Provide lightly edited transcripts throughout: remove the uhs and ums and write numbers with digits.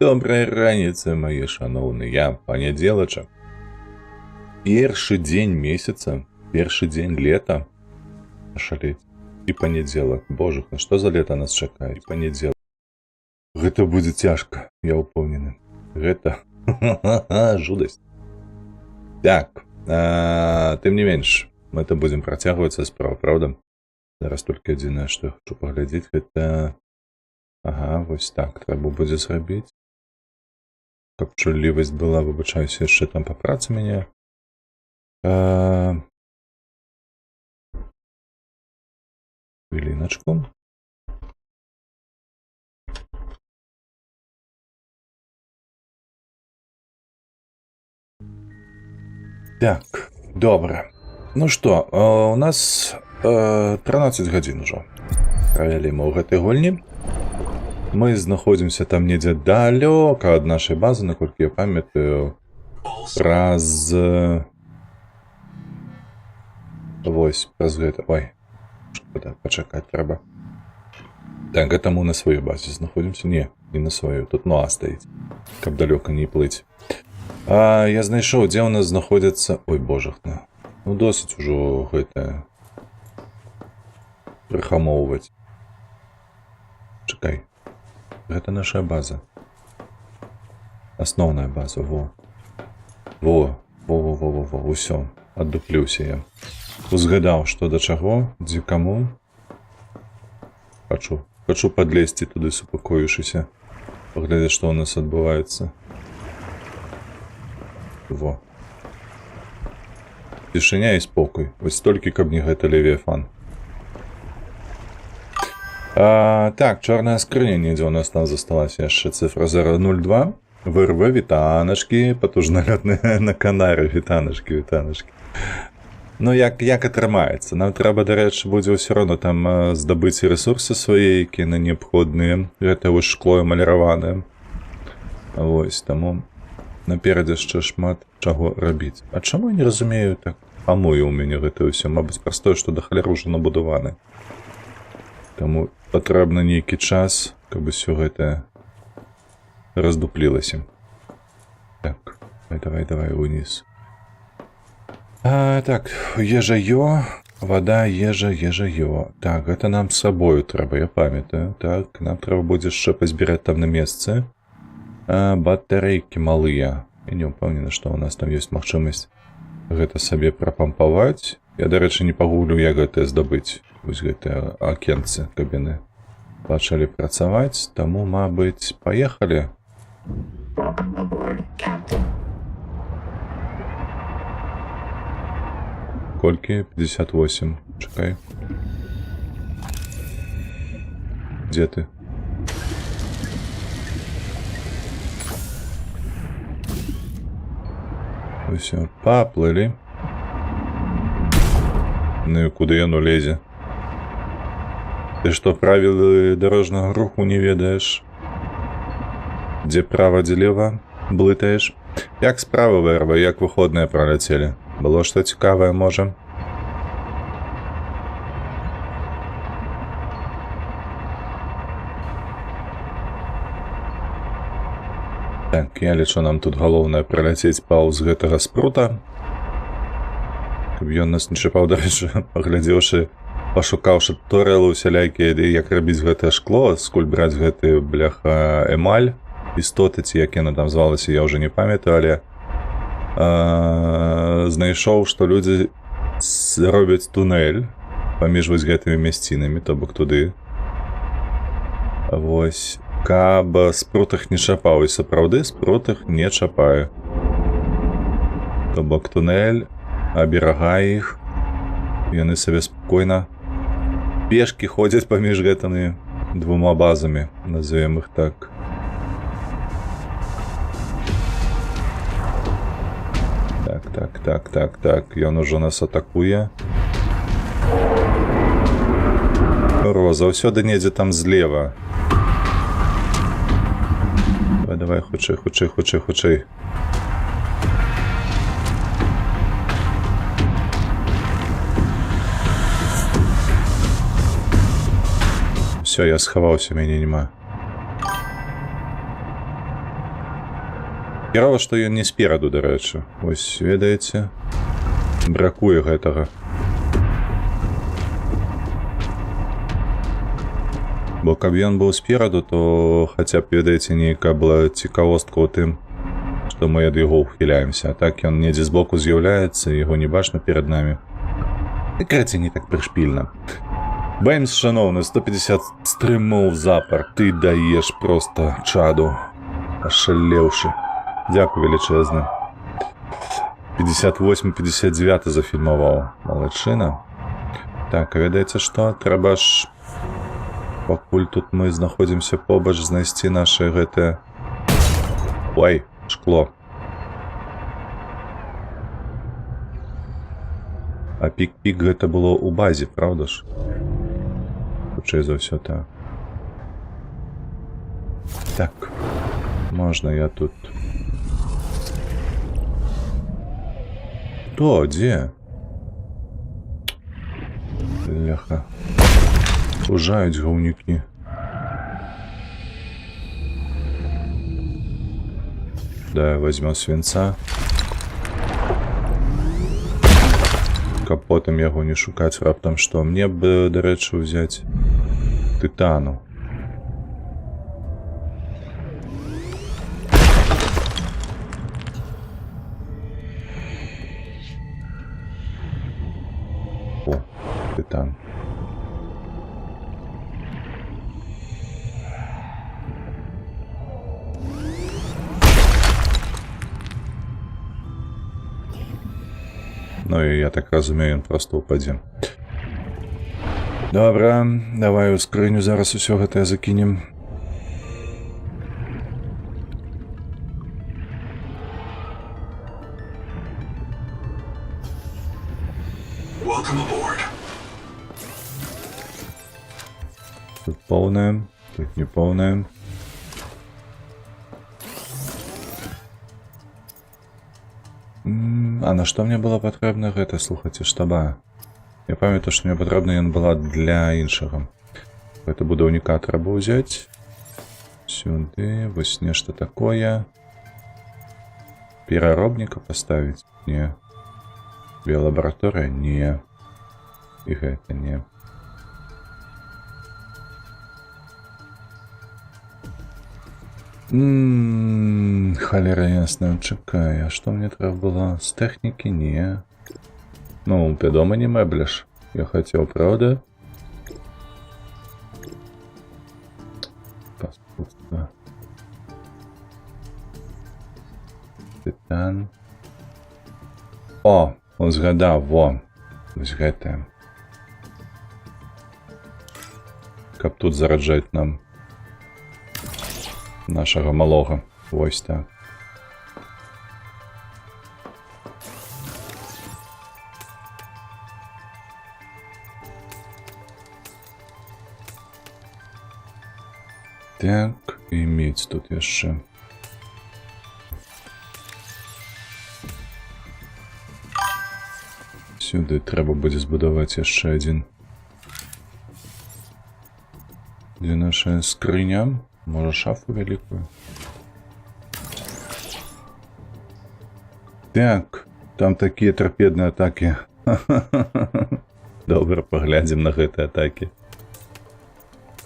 Добрай раніцы, мае шаноўныя, панядзелачак. Першы дзень месяца, першы дзень лета. Шалець. І панядзелак. Божуха, што за лета нас чакае? І панядзелак. Гэта будзе цяжка, я ўпэўнены. Гэта жудасць. Так, тым не менш, мы то будзем працягвацца справа, правда? Зараз толькі адзінае, што я хочу паглядзець, гэта... Ага, вось так трэба будзе зрабіць. Каб чуллівасць была, выбачаюся, яшчэ там па працы мяне. Хвіліначку. Так, добра. Ну што, у нас 13 гадзін ужо. Правялі мы ў гэтай гульні. Мы знаходзімся там недзе далёка ад нашай базы, наколькі я памятаю, праз... Вось, праз гэта... Ой, шкода, пачакаць трэба. Так, гэта мы на сваёй базе знаходзімся. Не на сваёй, тут нуа стаіць, каб далёка не плыць. Я знайшоў, дзе ў нас знаходзяцца... Ой, божахна. Ну, досыць ужо гэта... прыхамоўваць. Чакай. Гэта наша база. Асноўная база, во. Усё, аддуплюся я. Узгадаў, што да чаго, дзе каму. Хачу падлезці туды, супакоіўшыся. Паглядзець, што ў нас адбываецца. Во. Цішыня і спокой. Вось толькі, каб не гэта Левіафан. Так, чорная скрыня, недзе у нас там засталася яшчэ цифра 002. ВРВ, вітаначкі, патужналётныя на канары, вітаначкі. Ну, як атрымаецца? Нам трэба, дарэчы, будзе ўсё роўна там здабыць рэсурсы свае, якія на неабходныя. Гэта вось шкло маляванае. Вось, таму наперадзе яшчэ шмат чаго рабіць. А чаму я не разумею так? Памуе ў мяне гэта ўсё, мабыць, праз што да халеры ўжо набудаваны. Таму патрэбна нейкі час, каб усё гэта раздуплілася. Так, давай уніз. Так, ежа ё, вада, ежа ё. Так, гэта нам з сабою трэба, я памятаю. Так, нам трэба будзе яшчэ пазбіраць там на месцы. Батарэйкі малыя. Я не ўпэўнены, што ў нас там ёсць магчымасць гэта сабе прапампаваць. Я, дарэчы, не пагуглю, як гэта здабыць. Вось гэтыя акенцы, каб яны пачалі працаваць. Таму, мабыць, паехалі. Колькі? 58. Чакай. Дзе ты? Усё, паплылі. Ну і куды яно лезе? Ты што, правілы дарожнага руху не ведаеш? Дзе права, дзе лева? Блытаеш? Як справа, ВРВ, як выходныя праляцелі? Было што цікавае, можа? Так, я лічу, нам тут галоўнае праляцець паўз гэтага спрута. Каб ён нас не чапаў, дарэчы, паглядзеўшы, пашукаўшы туторыялы усялякія, як рабіць гэтае шкло, скуль браць гэты, бляха, эмаль, істоты, ці як яна там звалася, я ўжо не памятаю, але знайшоў, што людзі робяць тунэль паміж вось гэтымі мясцінамі, то бок туды. Вось, каб спрутах не чапаў, і сапраўды спрутах не чапаю. То бок тунэль аберагае іх, яны сабе спакойна пешкі ходзяць паміж гэтымі двума базамі, назовем іх так. Так, ён ужо нас атакуе. Курва, заўсёды недзе там злева. Давай, хутчэй. Все, я схаваўся, мяне няма. Херова, што ён не спераду, дарэчы. Вось, ведаеце, бракуе гэтага. Бо каб ён быў спераду, то хаця б, ведаеце, нейкая была цікавостка ў тым, што мы ад яго ухіляемся. А так ён недзе збоку з'яўляецца, яго не бачна перад намі. І карацей, не так прышпільна. Баймс, шановны, 150 стрымаў запар. Ты даеш проста чаду. Ашалеўшы. Дзякуй велічэзны. 58-59 зафільмаваў. Малайчына. Так, а ведаеце што? Трэба ж... Пакуль тут мы знаходзімся побач, знайсці нашы гэтыя... Ой, шкло. А пік-пік гэта было ў базе, правда ж? Хутчэй за ўсё так. Так, можна я тут... Хто? Дзе? Бляха. Ужаюць гаўнікі. Да, возьмем свінца. Каб потым яго не шукаць раптам што. Мне б, дарэчы, узяць тытану. О, тытан. Ну і я так разумею, ён проста ўпадзе. Добра, давай у скрыню зараз усё гэтае закінем. Тут поўнае, тут не поўнае. А на што мне было патрэбна гэта, слухайце, штаба? Я памятаю, што мне патрэбна ён была для іншага. Гэта будаўніка трэба ўзяць. Сюды, вось нешта такое. Пераробніка паставіць? Не. Біялабараторыя? Не. І гэта не. Халера ясна, чакай, а што мне трэба было? З тэхнікі? Не. Ну, вядома, не мэбляш. Я хацеў, правда? Паспутства. Тытан. О, он згадаў, во. Вось гэтае. Каб тут зараджаць нам нашага малога. Вось так. Так, і мець тут яшчэ. Сюды трэба будзе збудаваць яшчэ адзін. Дзе наша скрыня? Можа, шафу вялікую? Так, там такія тарпедныя атакі. Добра, паглядзім на гэтыя атакі.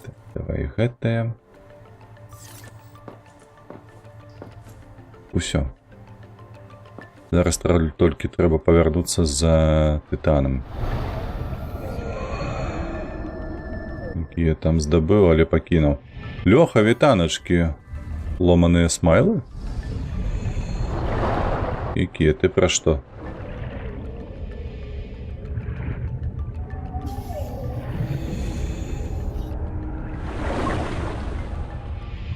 Так, давай гэтыя. Усё. Зараз толькі трэба павярнуцца за тытанам. Які я там здабыў, але пакінуў. Лёха, вітаначкі. Ломаныя смайлы? Якія? Ты пра што?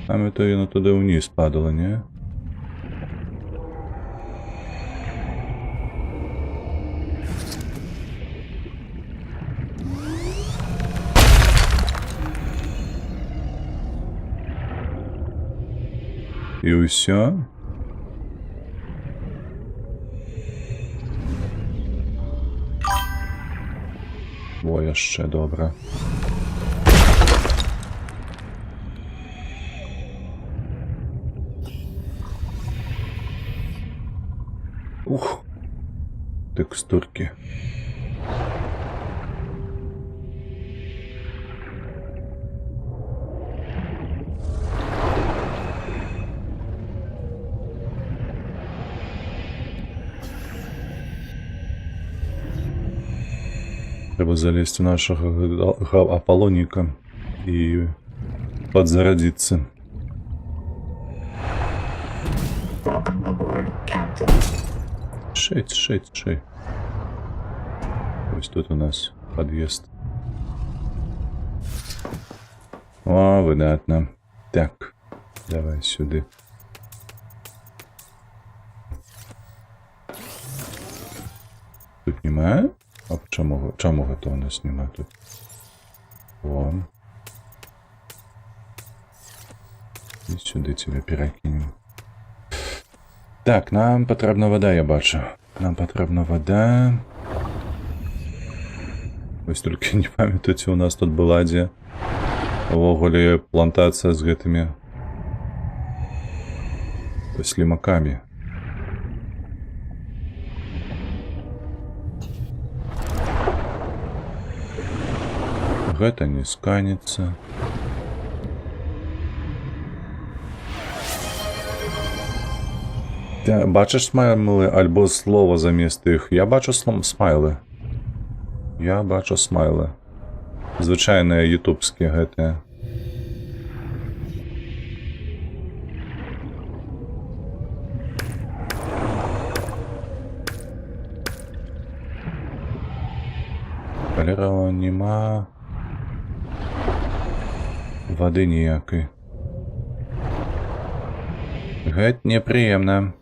А то яно туди вниз падало, не? І усё? О, яшчэ добра. текстурки. Треба залезть в нашего Аполлоника и подзарядиться. Шить. Ось тут у нас подъезд. О, видатно. Так, давай сюди. Тут немає? А чому готовність немає тут? Вон. І сюди тебе перекинем. Так, нам потрібна вода, я бачу. Нам потрібна вода. Ось тільки не пам'ятаєте, у нас тут була де ввогуле плантація з гэтымі слімаками. Гэта не сканется. Ти бачиш смайли альбо слово замість їх? Я бачу смайли. Я бачу смайли. Звичайне ютубське GTA. Кольорова нема. Води ніякої. Геть неприємно.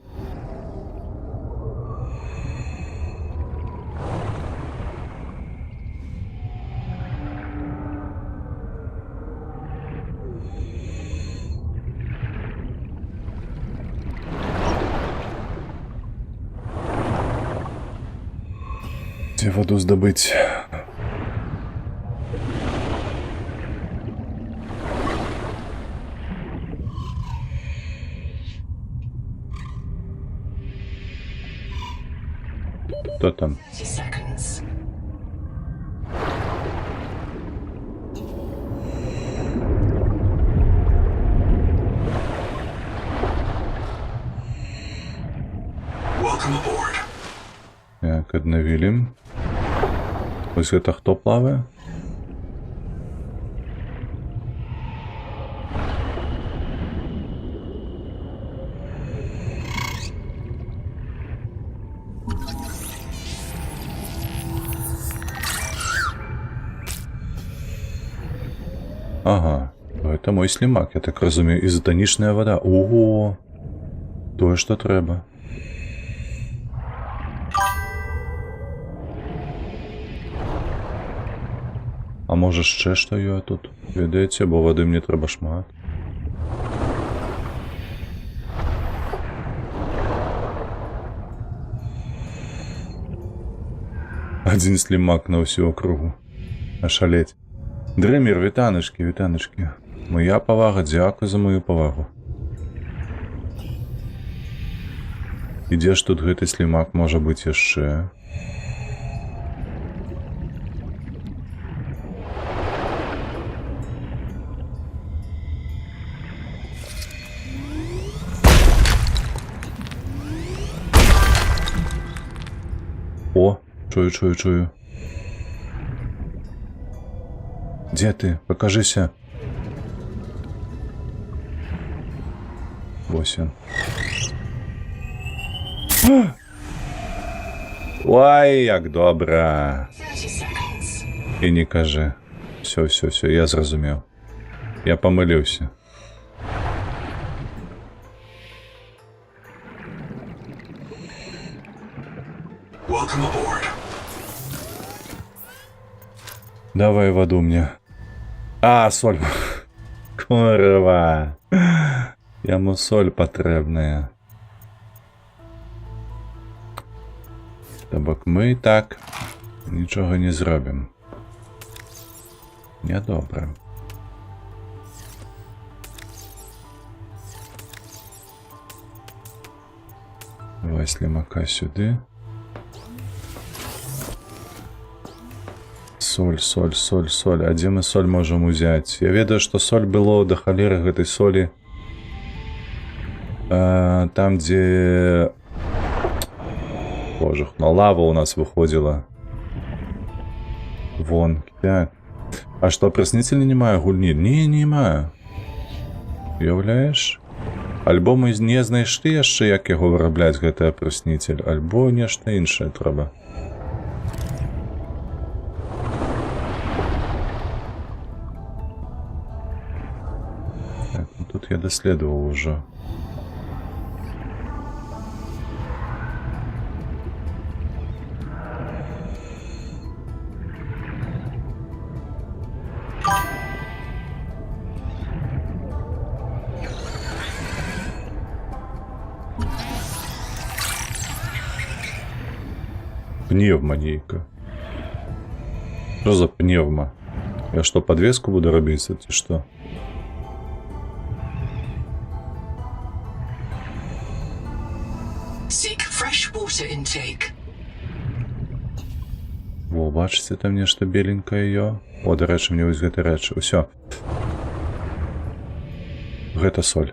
Где воду сдобыть? Кто там? Так, обновили. Ось это кто плавает? Ага, это мой слимак, я так розумію. Ізотонічна вода. Ого! То, що треба. А може ще що я тут ведеться, бо води мені треба шмат. Один слимак на всю округу. Ошалеть. Дремір, вітаночки, вітаночки. Моя повага, дякую за мою повагу. І де ж тут гэты слимак може бути яшчэ? О, чую. Где ты? Покажися. Ось він. Ой, як добре. І не кажи. Все, я зрозумів. Я помилився. Давай воду мне. А, соль. Курва. Яму соль потребная. Тобак ми так нічого не зробимо. Недобре. Давай слимака сюди. соль. А дзе мы соль можам узяць? Я ведаю, што соль было да халеры гэтай солі. Там, дзе... Боже, на лава у нас выходзіла. Вон, так. А што, прасніцеля не мае гульні? Не мае. Уяўляеш? Альбо мы не знайшлі яшчэ, як яго вырабляць, гэты апраснитель, альбо нешта іншае трэба. Так, ну тут я даследаваў ужо. Пневма нейка. Что за пневма? Я что, подвеску буду робить, ці что? Во, бачыце, там нешта беленькае ё. О, дарэчы, мне вось гэты рэч. Усё. Гэта соль.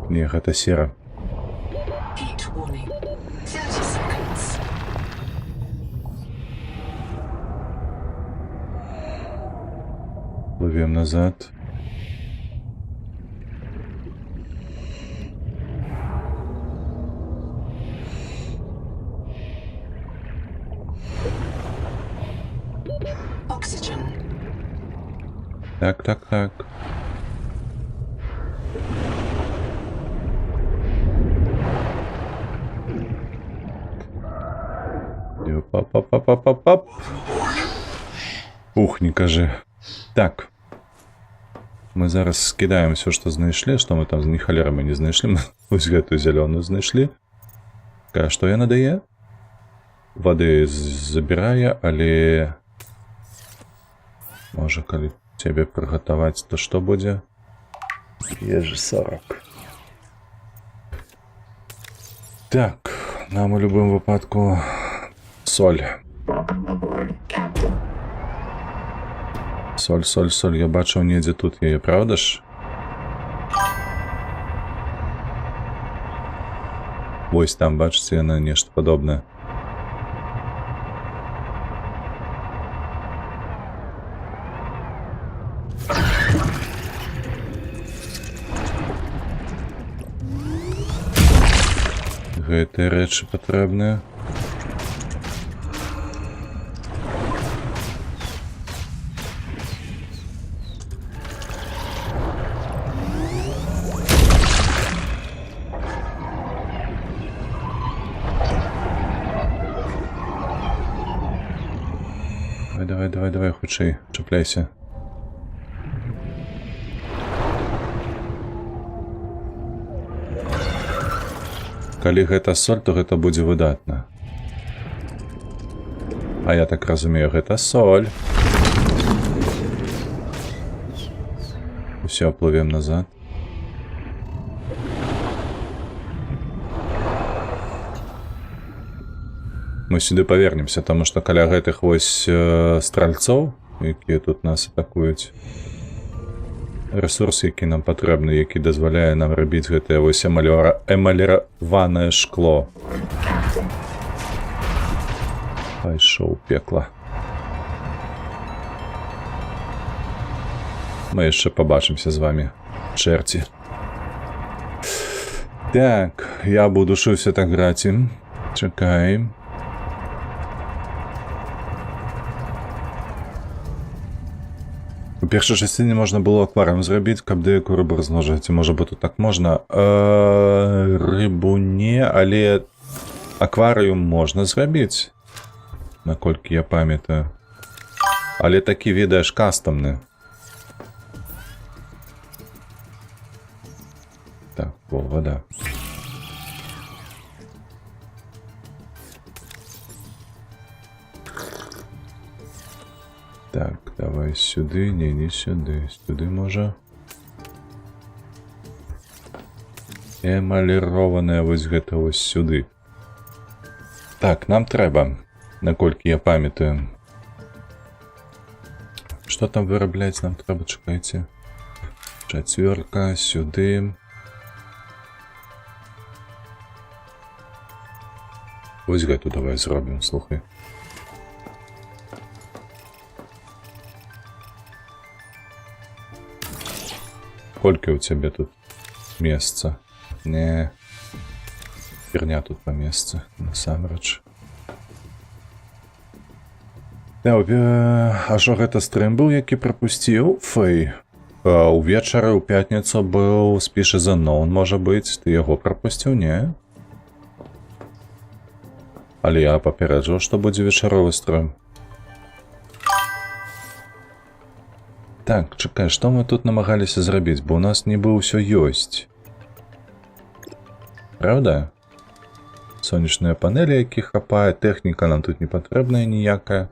Не, гэта сера. Плывем назад. Так. Пап. Ух, не кажи. Так. Мы зараз скидаем все, что знайшлі. Что мы там, ни халера мы не знайшлі. Мы ось гэтую зеленую знайшлі. Что я надае? Воды забирае, але... Можа, калі тебе приготовать, то что будзе? Ежи 40. Так, нам у любым выпадку соль. Соль. Я бачыў недзе тут яе, правда ж? Вось там, бачыце, яна нешта падобнае. Гэтыя рэчы патрэбныя. Давай, хутчэй, чапляйся. Калі гэта соль, то гэта будзе выдатна. А я так разумею, гэта соль. Усё, плывем назад. Мы сюды павернемся, таму што каля гэтых вось стральцоў, якія тут нас атакуюць, ресурс, які нам патрэбны, які дазваляе нам рабіць гэтае вось эмаліраванае шкло. Пайшоў пекла. Мы яшчэ пабачымся з вами, чэрці. Так, я буду шуся так граць ім. Чакаем. У першай частине можна было акварыум зрабіць, каб дэйку рыбу размножаць. Можа бы тут так можна. Рыбу не, але акварыум можна зрабіць. Наколькі я памятаю. Але такі, ведаеш, кастомны. Так, во, вода. Так, давай сюди, не сюди, сюди може. Эмаліроване вось гэта вось сюди. Так, нам трэба, наколькі я памятаю. Што там вырабляць нам трэба, чакайце. Чацвёрка, сюды. Вось гэту давай зробім, слухай. Колькі ў цябе тут месца? Не. Херня тут па месцы, насамрэч. А што гэта стрым быў, які прапусціў? Фэй. Увечары ў пятніцу быў Species Unknown, можа быць. Ты яго прапусціў, не? Але я папярэджаў, што будзе вечаровы стрым. Так, чакай, што мы тут намагаліся зрабіць, бо ў нас нібы ўсё ёсць. Правда? Сонечныя панелі, якіх хапае, тэхніка нам тут не патрэбная ніякая.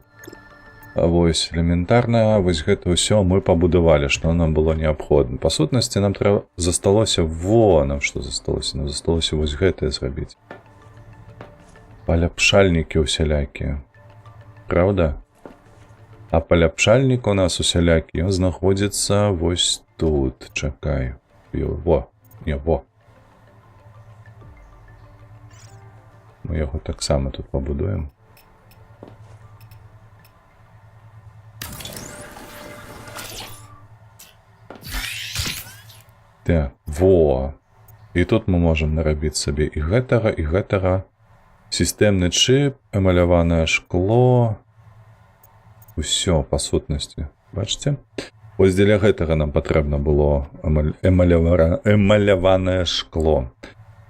А вось элементарна, вось гэта ўсё мы пабудавалі, што нам было неабходна. Па сутнасці нам трэба засталося, нам што засталося? Нам засталося вось гэтае зрабіць. Паляпшальнікі усялякія. Правда? А паляпшальнік у нас усялякі, ён знаходзіцца вось тут. Чакай. Во. Мы яго таксама тут пабудуем. Так, во. І тут мы можам нарабіць сабе і гэтага. Сістэмны чып, эмаляванае шкло. Усё, па сутнасці. Бачыце? Вось дзеля гэтага нам патрэбна было эмаляванае шкло.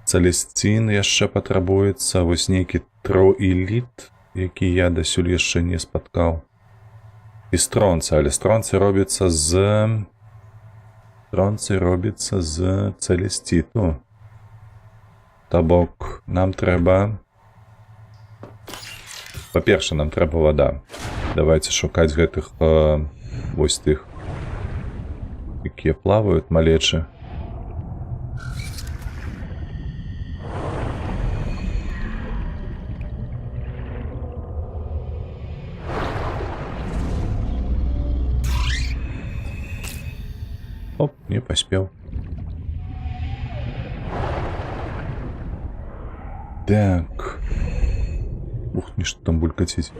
Цалесцін яшчэ патрабуецца, вось нейкі троіліт, які я дасюль яшчэ не спаткаў. І стронцы, але стронцы робіцца з цалесціту. То бок, нам трэба... Па-перша, нам трэба вада. Давайте шукаць гэтых вось тых, якія плаваюць, малечы. Оп, не паспеў. Так. Ух, нешта там булькаціць.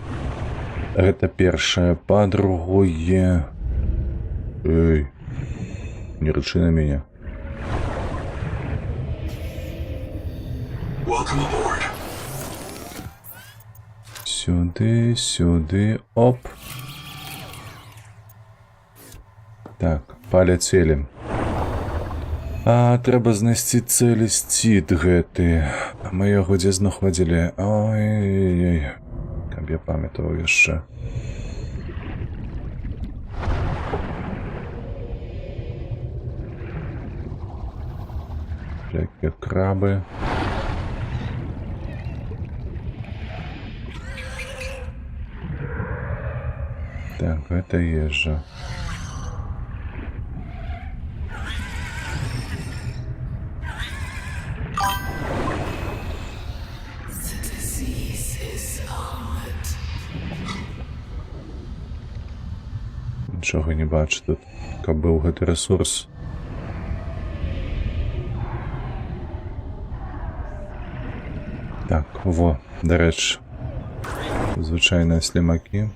Гэта першае. Па-другое... Эй, не рычы на мяне. Сюды, оп. Так, паляцелі. А, трэба знайсці цэлесціт гэты. Мы яго дзе знаходзілі? Ой-ой-ой. Каб я памятаў яшчэ. Всякие крабы. Так, это ежа. Нічога не бачу тут, каб быў гэты ресурс. Так, во, дарэчы, звычайныя слімакі.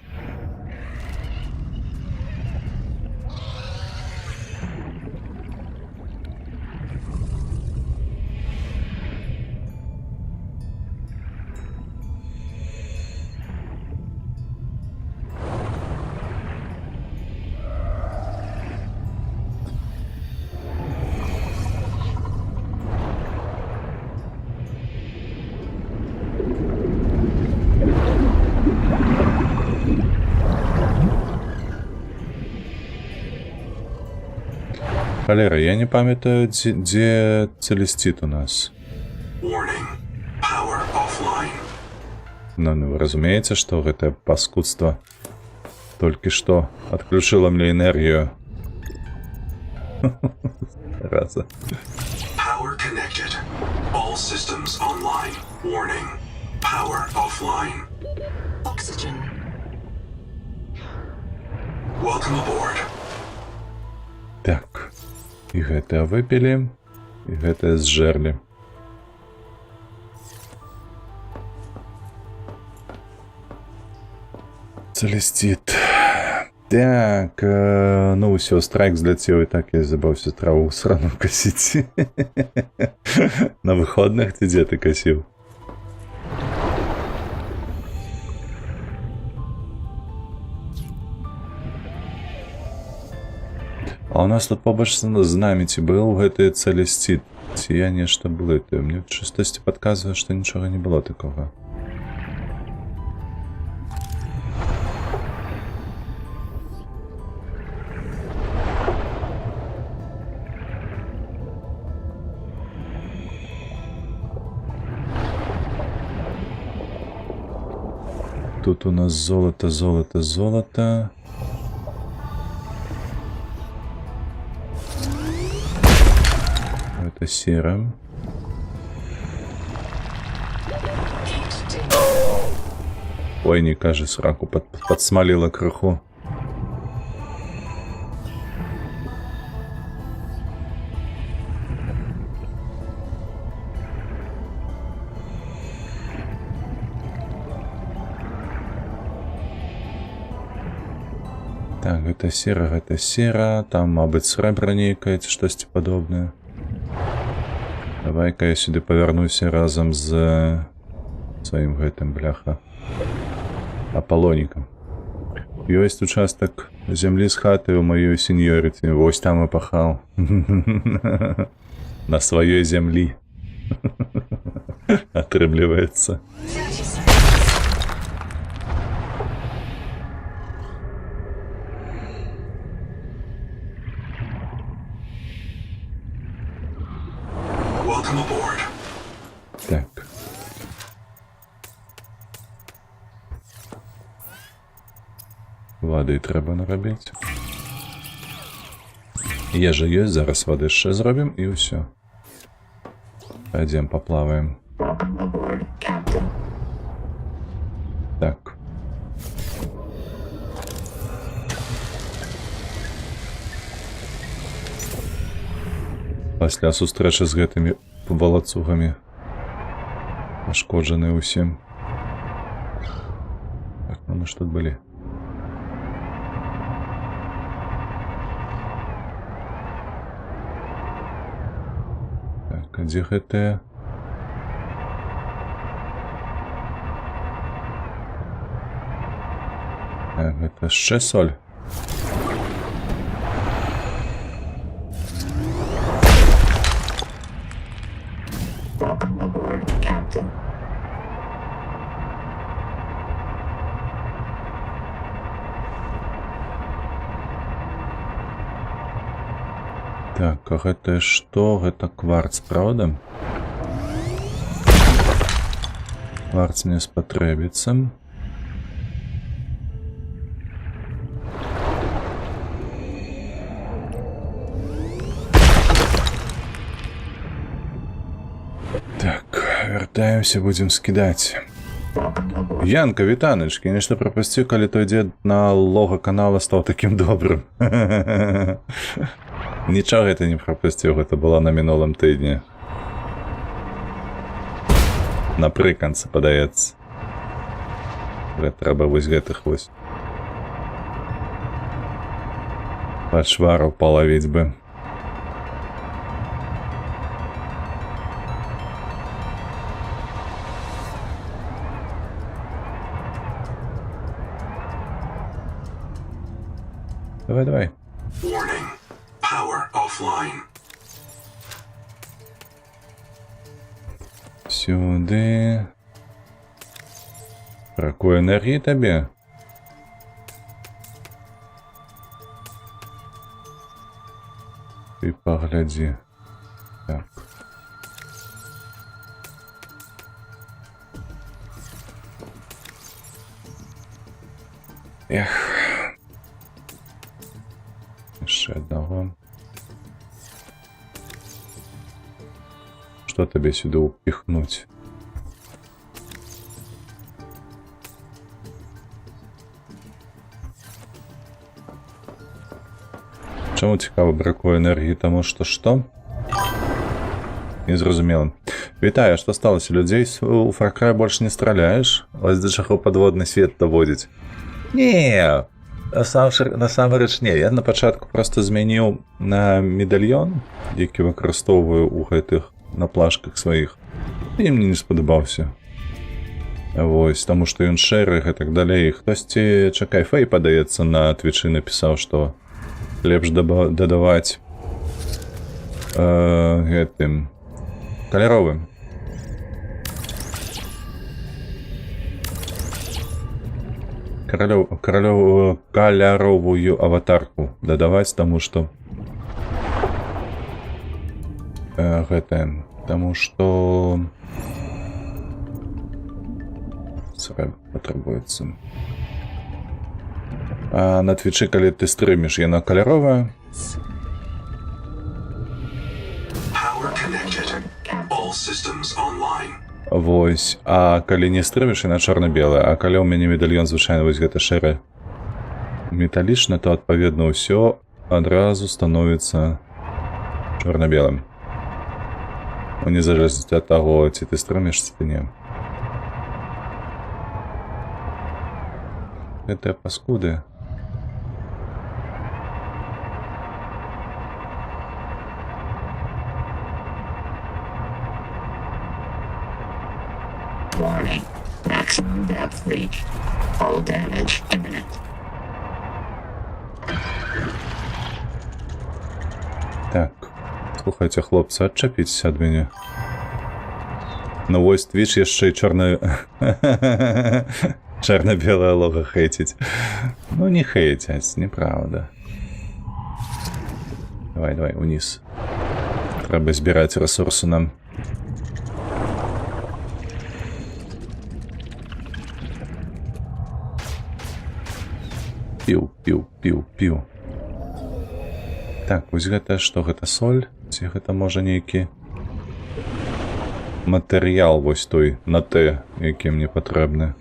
Халера, я не памятаю, дзе цэлесціт у нас. Ну, вы разумееце, што гэтае паскудства толькі што адключыла мне энергію. Power offline. Oxygen. Welcome aboard. Так. І гэтае выпілі, і гэтае зжэрлі. Целестит. Так, ну ўсё, страйк зляцеў, і так я забаўся траву срану касіць. На выходных ці дзе ты касіў? А у нас тут побач з намі ці быў гэты целестит, ці я нешта блытаю. Мне штосьці падказвае, што нічога не было такога. Тут у нас золото, золото, золото. Это серо. Ой, не кажи, сраку подсмолила крыху. Так, гэта сера, там, мабыць, срэбра нейкае ці штосьці падобнае. Давай-ка я сюды павярнуся разам з сваім гэтым, бляха, Аполлонікам. Ёсць участак зямлі з хаты ў маёй сеньорыці, вось там і пахаў. На сваёй зямлі. Атрымліваецца. Так. Вады трэба нарабіць. Ежа ёсць, зараз вады яшчэ зробім і ўсё. Пойдем поплаваем. Так. Пасля сустрэчы з гэтымі валацугамі пашкоджаны ўсім. Так, ну мы ж тут былі. Так, а дзе гэтыя? Так, гэта яшчэ соль. Так, а гэта што? Гэта кварц, правда? Кварц мне спатрэбіцца. Так, вяртаемся, будзем скідаць. Янка, вітаначкі, нешта прапусціў, калі той дзед на лога канала стаў такім добрым. Нічога гэта не прапусціў, гэта была на мінулым тыдні. Напрыканцы, падаецца. Трэба вось гэтых вось пачвараў палавіць бы. Давай, давай. Warning. Power offline. Сюды. Бракуе энергії табе? Ты паглядзі. Так. Эх. Яшчэ аднаго. Што табе сюды ўпіхнуць? Чаму цікава бракуе энергіі, таму што? Незразумела. Вітаю, што сталася? Людзей у Far Cry больш не страляеш? Вось да чаго падводны свет даводзіць. Не, насамрэч не. Я на пачатку проста змяніў на медальён, які выкарыстоўваю ў гэтых на плашках сваіх. І мне не спадабаўся. Вось, таму што ён шэрых і так далей. Хтосьці, чакай, Фэй, падаецца, на твічы напісаў, што лепш дадаваць гэтым каляровым. Каляровую аватарку дадаваць, таму што таму што патрабуецца. А на твічы, калі ты стрыміш, яна каляровая. Power connected. All systems online. Вось, а калі не стрыміш, яна чорна-белая, а калі ў мяне медальён звычайна вось гэта шэры металічна, то адпаведна ўсё адразу становіцца чорна-белым. Не залежыць ад таго, ці ты стрыміш, ці ты не. Гэтыя паскуды. Warning. Maximum depth reached. Hull damage imminent. Так, слухайце, хлопцы, адчапіцеся ад мяне. Ну вось твіч яшчэ і чорна-белая лога хейціць. Ну не хейцяць, неправда. Давай, униз. Трэба збіраць ресурсы нам. Піў. Так, вось гэта што? Гэта соль? Ці гэта можа нейкі матэрыял вось той на Т, які мне патрэбны?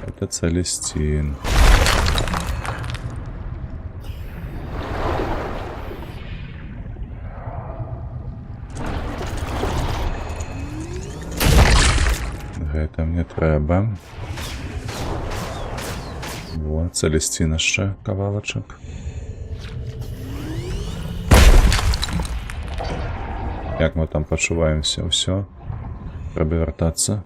Это Целестин. Гэта мне трэба. Вот, Целестин яшчэ кавалачак. Як мы там пачуваемся? Ўсё. Трэба вяртацца.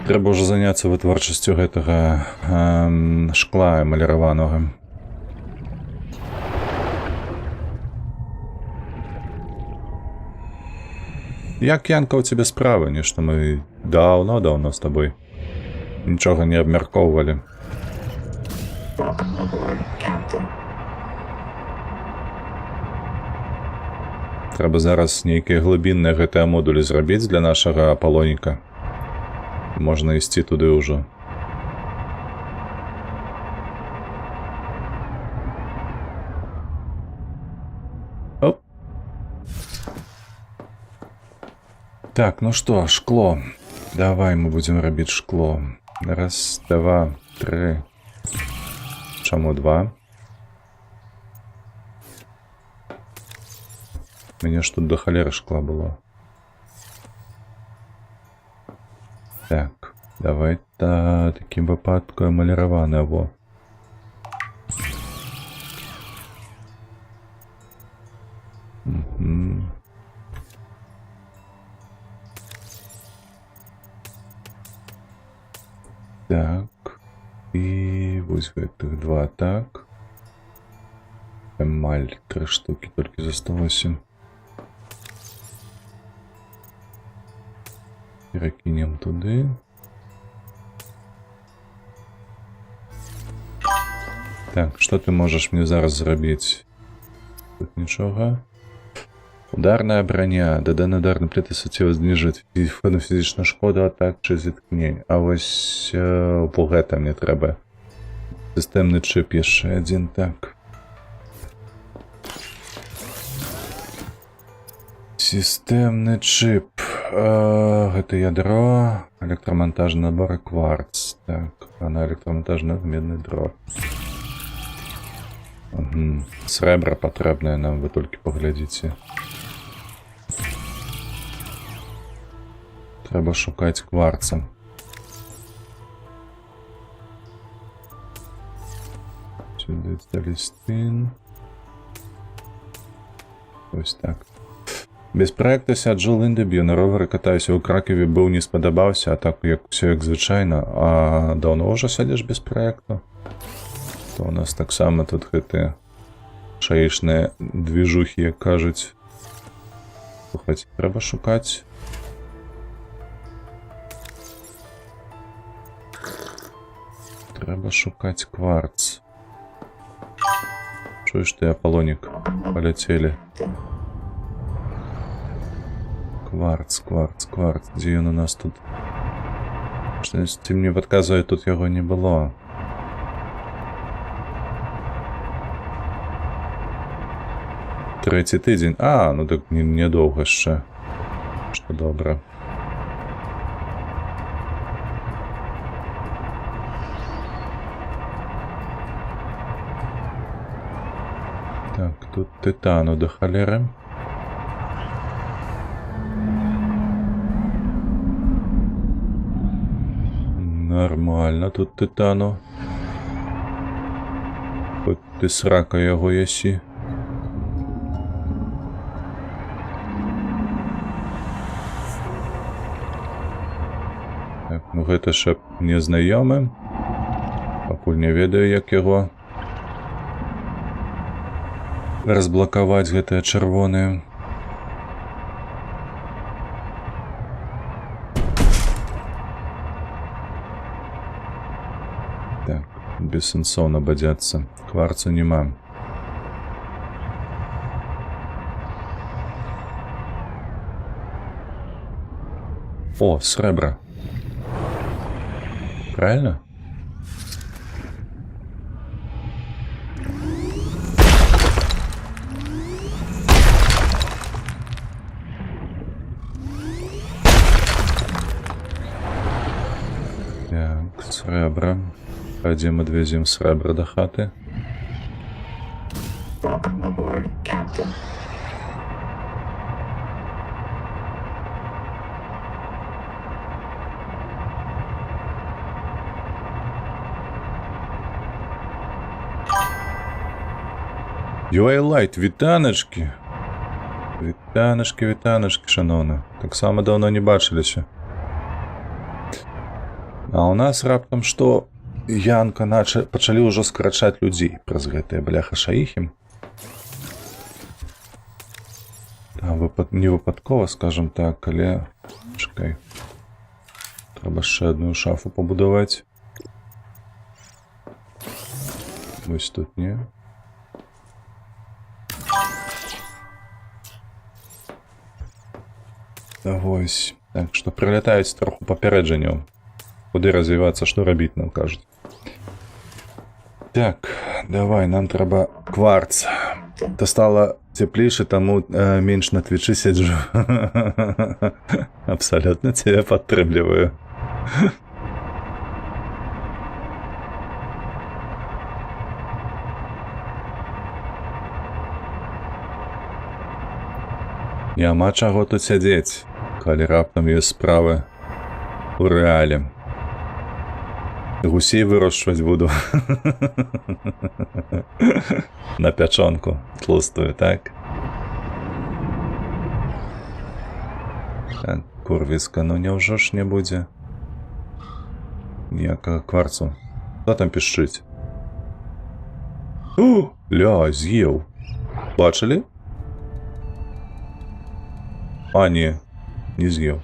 Трэба ўжо заняцца вытворчасцю гэтага шкла эмаліраванага. Як, Янка, у цябе справа? Нешта мы даўно з табой нічога не абмяркоўвалі. Трэба зараз нейкія глыбінныя гэтыя модулі зрабіць для нашага Апалоніка. Можна ісці туды ўжо. Оп. Так, ну што, шкло. Давай мы будзем рабіць шкло. Раз, два, тры. Чаму два? Мяне ж тут до халеры шкла было. Так, давай таким выпадку эмаліравана, во. Так, і вось гэтых два так. Эмаль 3 штуки толькі засталося. Перакінем туды. Так, што ты можаш мне зараз зрабіць? Тут нічога. Ударная броня. Дадана ударной плиты суцева знижваць фізічную шкоду, атак чи зіткнень. А вось по гэта мне трэба. Сістэмны чып яшчэ адзін, так. Сістэмны чып. Гэта ядро, электрамонтажны набор і кварц. Так, а на электрамонтажны медны дрот. Срэбра патрэбнае нам, вы толькі паглядзіце. Трэба шукаць кварца. Сюды далі стын. Ось так. Без праекта сяджу Ліндеб'ю, на ровары катаюся ў Кракаве, быў не спадабаўся, а так як усё як звычайна. А даўно ўжо сядзеш без праекту? То у нас таксама тут гэтыя шаечныя движухі, як кажуць. Слухайце, трэба шукаць. Трэба шукаць кварц. Чуеш ты, Аполлонік? Паляцелі. Кварц, кварц, кварц. Дзе ён у нас тут? Штосьці мне падказвае, тут яго не было. Трэці тыдзень. А, ну так нядоўга яшчэ. Што добра. Так, тут тытану да халеры. Нормально тут тытану. Хоць ты срака яго ясі. Так, ну гэта ж незнаёмы. Пакуль не ведаю, як яго разблакаваць, гэтыя чырвоныя. Так, бессэнсоўна бадзяцца. Кварцу няма. О, срэбра. Правильно? Так, срэбра. Пойдем адвезем срэбра да хаты. Welcome aboard, Captain. Юайлайт, вітаначкі. Вітаначкі, вітаначкі, шановны. Таксама даўно не бачыліся. А у нас раптам што? Янка пачалі ўжо скарачаць людзей праз гэтыя бляха шаіхі. Там не выпадкова, скажем так, але... Чакай. Трэба яшчэ адную шафу пабудаваць. Вось тут не. Вось. Так што прылятаюць троху папярэджанняў. Куды развівацца, што рабіць нам кажуць. Так, давай, нам трэба кварц. То стала цеплейше, таму менш на твічы сяджу. Абсалютна цябе падтрымліваю. Няма чаго тут сядзець, калі раптам ёсць справы у рэале. Гусей вырошчваць буду. На пячонку тлустую, так? Так, курвіска, ну няўжо ж не будзе ніякага кварцу. Хто там пішчыць? Ля, з'еў. Бачылі? А, не з'еў.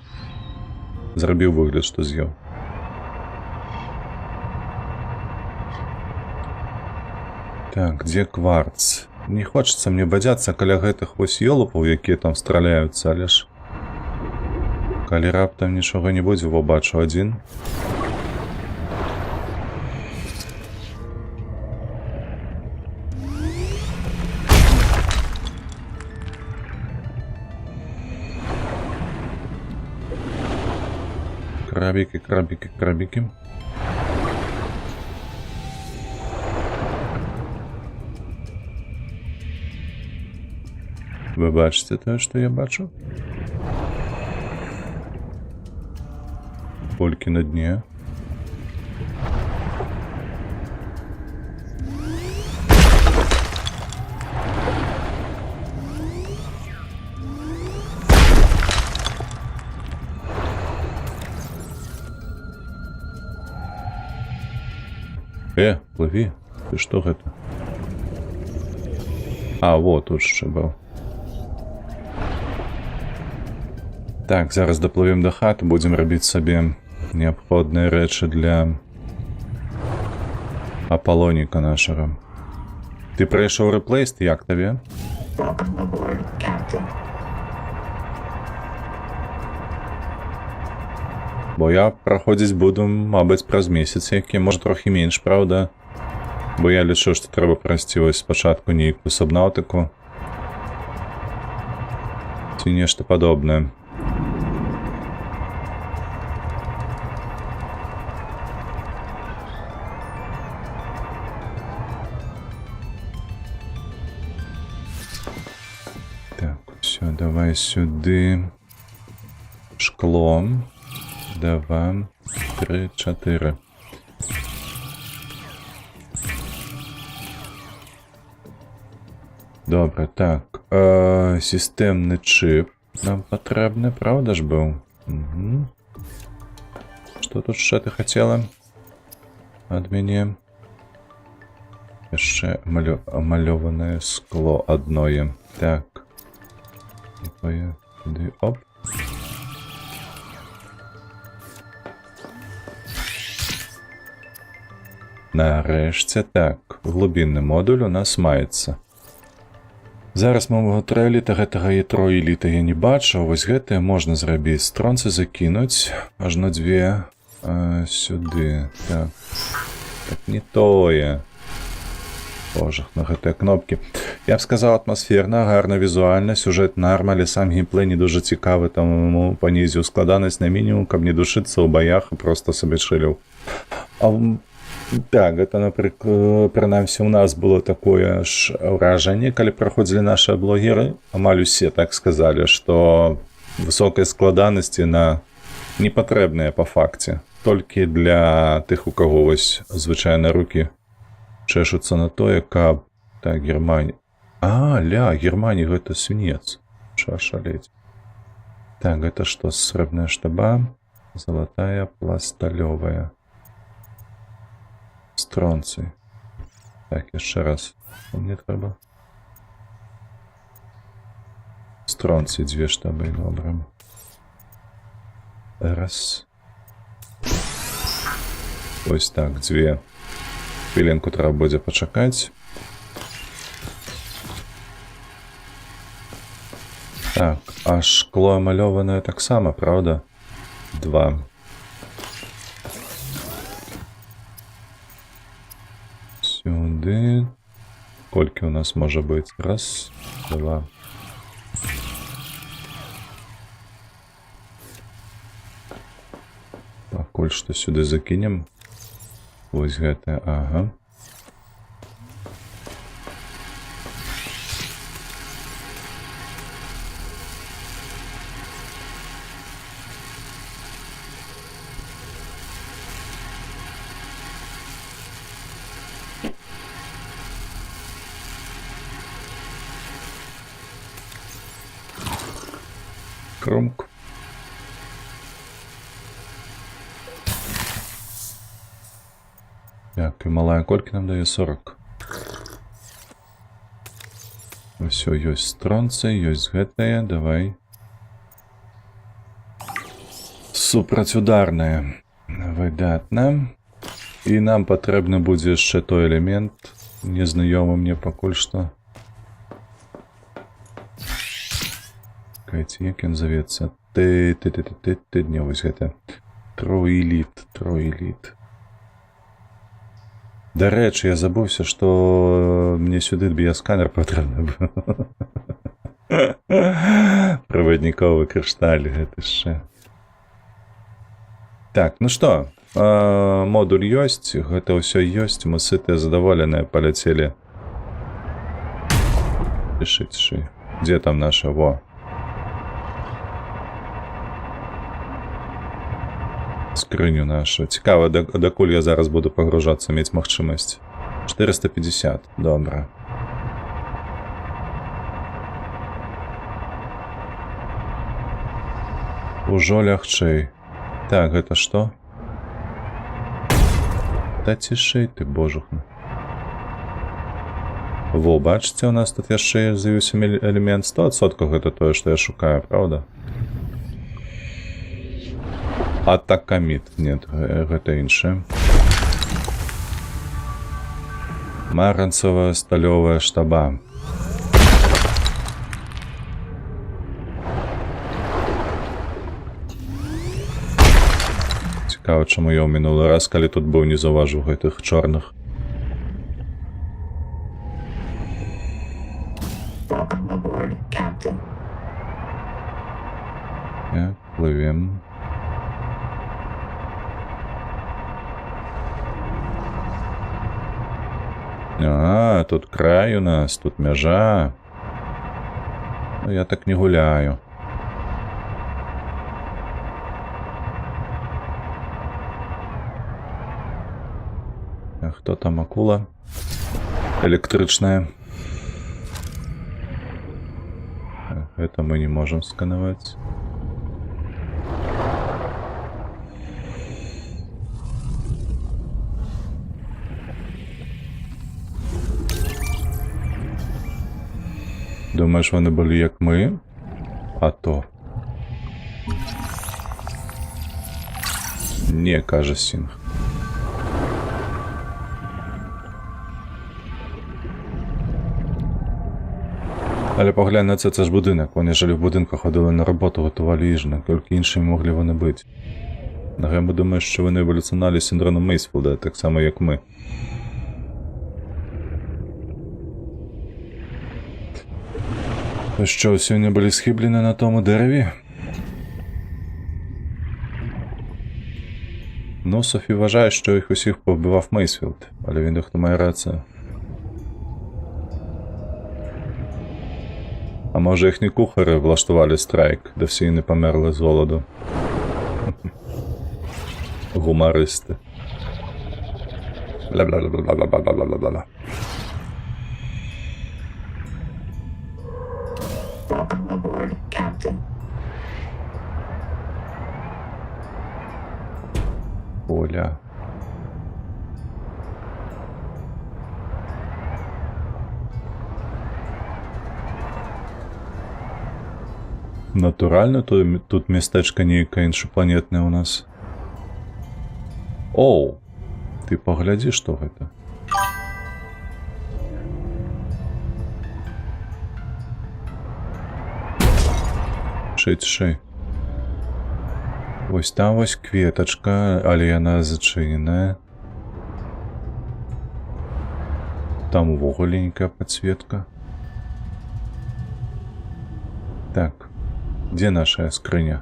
Зрабіў выгляд, што з'еў. Так, дзе кварц? Не хочацца мне бадзяцца каля гэтых вось ёлупаў, якія там страляюцца, але ж... Калі раптам нічога не будзе, во бачу адзін. крабікі, крабікі, крабікі. Вы бачыце тое, што я бачу? Колькі на дне? Плыві. Ты што гэта? А, вот тут ще быў. Так, зараз даплывем да хаты, будзем рабіць сабе неабходныя рэчы для Аполлоніка нашага. Ты прайшоў рэплейст, як табе? Welcome aboard, Captain. Бо я праходзіць буду, мабыць, праз месяц які, можа трохі менш, праўда? Бо я лічу, што трэба прайсці вось спачатку нейкую сабнаўтыку. Ці нешта падобнае. Так, все, давай сюды. Шкло. 2, 3, 4. Добре, так. Сістэмны чып нам патрэбны, правда ж быў? Угу. Што тут яшчэ ты хацела ад мяне? Яшчэ амалёванае скло адное. Так. Сюды, оп. Нарэшце, так, глубінны модуль у нас маецца. Зараз мовага трэйліта гэтага ятро эліта я не бачу, вось гэтае можна зрабіць. Стронцы закінуць, ажно 2 сюды. Так, так не тое. Божах, на гэтыя кнопкі. Я б сказаў, атмасферна, гарна візуальна, сюжэт нарма, але сам геймплей не дуже цікавы, таму панізіў складанасць на мінімум, каб не душыцца ў баях і проста сабе чыліў. Так, гэта, напрыклад, прынамсі у нас было такое ж ўражанне, калі праходзілі нашы блогеры, амаль усе так сказалі, што высокай складанасці на непатрэбныя па факце. Толькі для тых, у каго вось звычайна рукі чэшуцца на тое, каб... Так, Германія... Германія гэта свінец. Шалець. Так, гэта што? Срэбная штаба, залатая, пласталёвая. Стронцы. Так, яшчэ раз. Мне трэба. Стронцы, 2 штабы, добра. Раз. Ось так, 2. Хвілінку трэба будзе пачакаць. Так, а шкло амалёванае таксама, правда? 2. Сюды. Колькі у нас можа быць? Раз, 2. Пакуль што сюды закінем. Вось гэтае, ага. Кромку. Так, і малая колькі нам дае? 40. Усё, ёсць стронцы, ёсць гэтае, давай. Супрацьударнае. Выдатна. І нам патрэбны будзе яшчэ той элемент, незнаёмы мне пакуль што. Чакайце, як ён завецца? Не, вось гэта. Троэліт. Дарэчы, я забыўся, што мне сюды біясканер патрэбны быў. Правадніковы крышталь, гэта яшчэ. Так, ну што, модуль ёсць, гэта ўсё ёсць, мы сытыя, задаволеныя, паляцелі. Пішыце, дзе там наша, во. Скрыню нашу. Цікава, дакуль я зараз буду пагружацца, мець магчымасць. 450, добра. Ужо лягчэй. Так, гэта што? Та цішэй ты, божухна. Во, бачыце, у нас тут яшчэ з'явіўся элемент 100%, гэта тое, што я шукаю, правда? Атакаміт. Нет, гэта іншае. Марганцевая сталёвая штаба. Цікава, чаму я ў мінулы раз, калі тут быў, не заўважыў гэтых чорных. Welcome aboard, Captain. Плывем. А, тут край у нас, тут мяжа. Ну, я так не гуляю. А хто там, акула? Электрычная. Это мы не можем скановать. Думаєш, вони були як ми? А то. Не, каже Сінг. Але поглянь на це ж будинок. Вони жили в будинку, ходили на роботу, готували їжу. Тільки іншими могли вони бути. Я думаю, що вони еволюціонували синдромом Мейсфілда, так само, як ми. То що, сьогодні були схиблені на тому дереві? Ну, Софі вважає, що їх усіх повбивав Мейсфілд, але він дехто має рацію. А може їхні кухари влаштували страйк, де всі не померли з голоду? Гумористи. Бла-бла-бла-бла-бла-бла-бла-бла-бла. Welcome aboard, Captain. Оля. Натурально тут местечко нейкае іншапланетнае у нас. Оу, ты погляди, што гэта. Шэй. Вось там вось кветачка, але яна зачыненая. Там увогуле нейкая подсветка. Так. Где наша скрыня?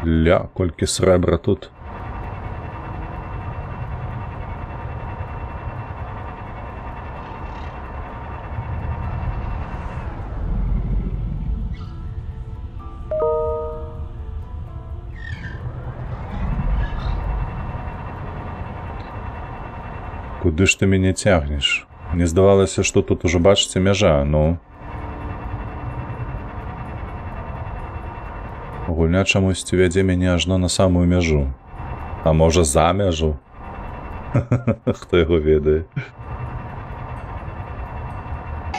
Ля, колькі срэбра тут. Куды ж ты мяне цягнеш? Мне здавалася, што тут ужо бачыце мяжа, ну. Гульня чамусьці вядзе мяне ажно на самую мяжу. А можа за мяжу? Хто яго ведае?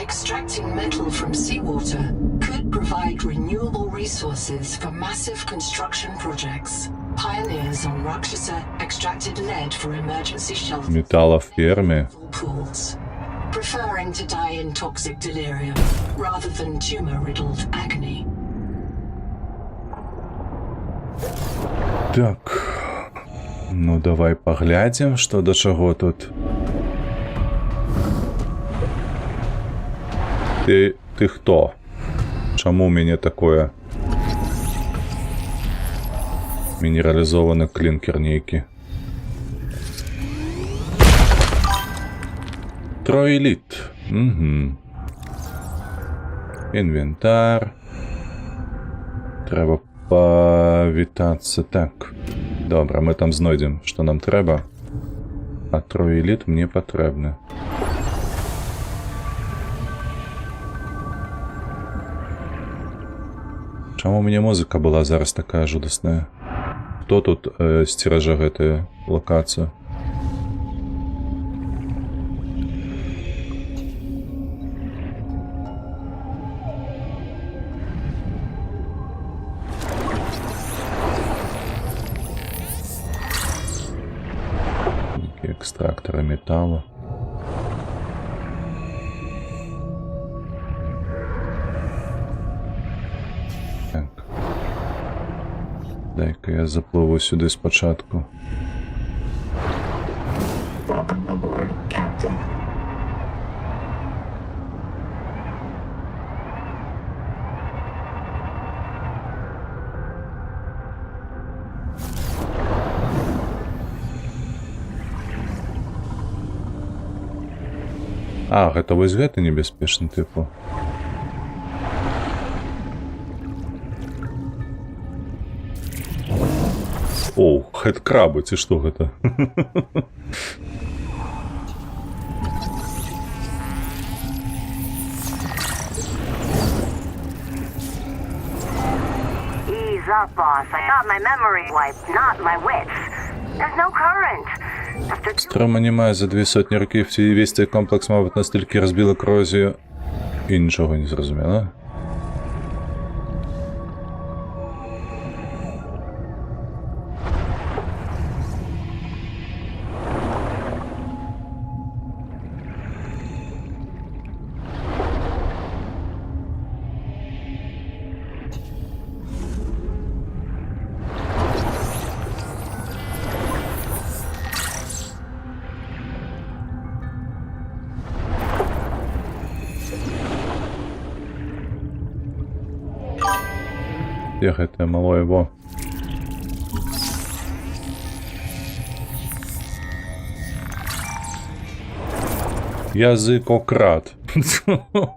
Extracting metal from seawater could provide renewable resources for massive construction projects. Pioneers on Rakshasa extracted lead for emergency shelters. Металлоферме. Pools, preferring to die in toxic delirium rather than tumor-riddled agony. Так. Ну давай паглядзім, што да чаго тут. Ты Ты хто? Чаму ў мяне такое? Мінералізованы клінкер нейкі. Тройліт. Угу. Інвентар. Трэба павітацца. Так. Добра, мы там знойдзем, што нам трэба. А тройліт мне патрэбны. Чаму у мяне музыка была зараз такая жудасная? Хто тут сцеража гэтую локацыю? Экстрактора металла. Так. Дай-ка я заплыву сюди спочатку. Welcome aboard, Captain. А, гэта вось гэты небяспечны тыпу. О, гэта крабы, ці што гэта? Ease up, boss. I got my memory wiped, not my wits. There's no current. After two Строма немає за 200 років, весь цей комплекс, мабуть, настільки розбили корозію. І нічого не зрозуміло. Где гэтае малое во? Языкократ.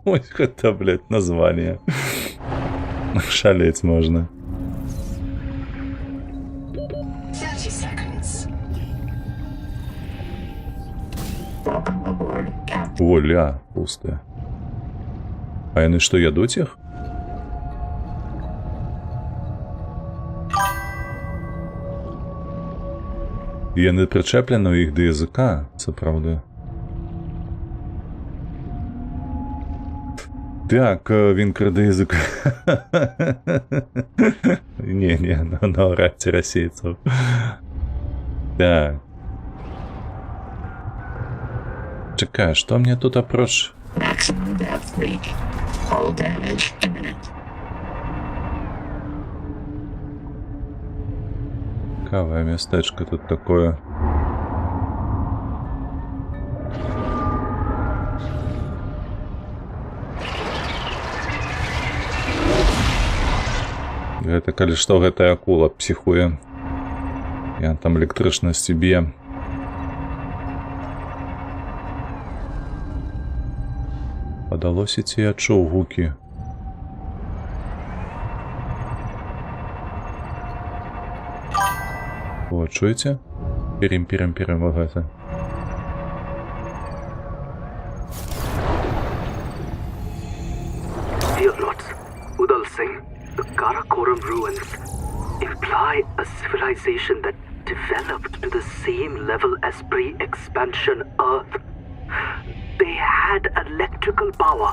Ой, это, блядь, название. Шалеть можно. 30 seconds. Welcome aboard, Captain. Воля, пустая. А яны што, ядуць іх? Яны прычэплены ў іх да языка, сапраўды. Так, вінкар да языка. Не, навряд ці расейцаў. Так. Чакай, што мне тут апроч? Maximum depth reach. Hull damage imminent. Цікавае мястэчка тут такое. Гэта калі што, гэтая акула псіхуе. Я там электрычнасці б'е. Падалося, ці я чуў гукі. О, чуеце? Перем вот гэта. Dear Lords, Udal Singh, the Karakoram ruins imply a civilization that developed to the same level as pre-expansion Earth. They had electrical power,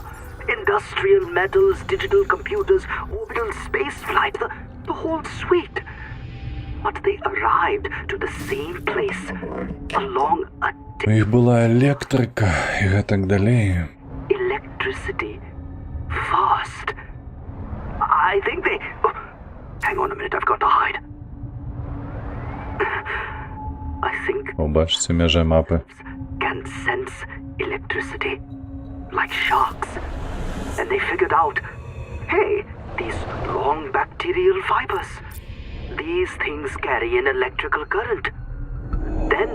industrial metals, digital computers, orbital space flight, the whole suite. But they arrived to the same place along a У іх была электрыка і гэтак далей. electricity. Fast. I think they... Oh, hang on a minute, I've got to hide. I think Побачце мяжа мапы. can sense electricity like sharks. and they figured out, hey, these long bacterial fibers, these things carry an electrical current. Then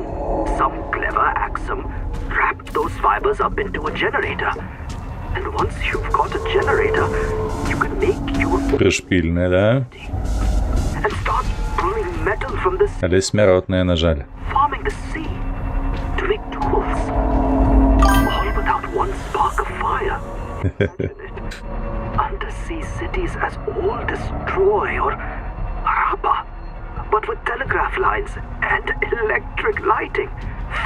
some clever Axum wrapped those fibers up into a generator. And once you've got a generator, you can make your own Пришпільне, да? and start pulling metal from the sea, Але смяротне, на жаль. farming the sea to make tools. All without one spark of fire. Undersea cities as old as Troy or Harappa, but with telegraph lines and electric lighting,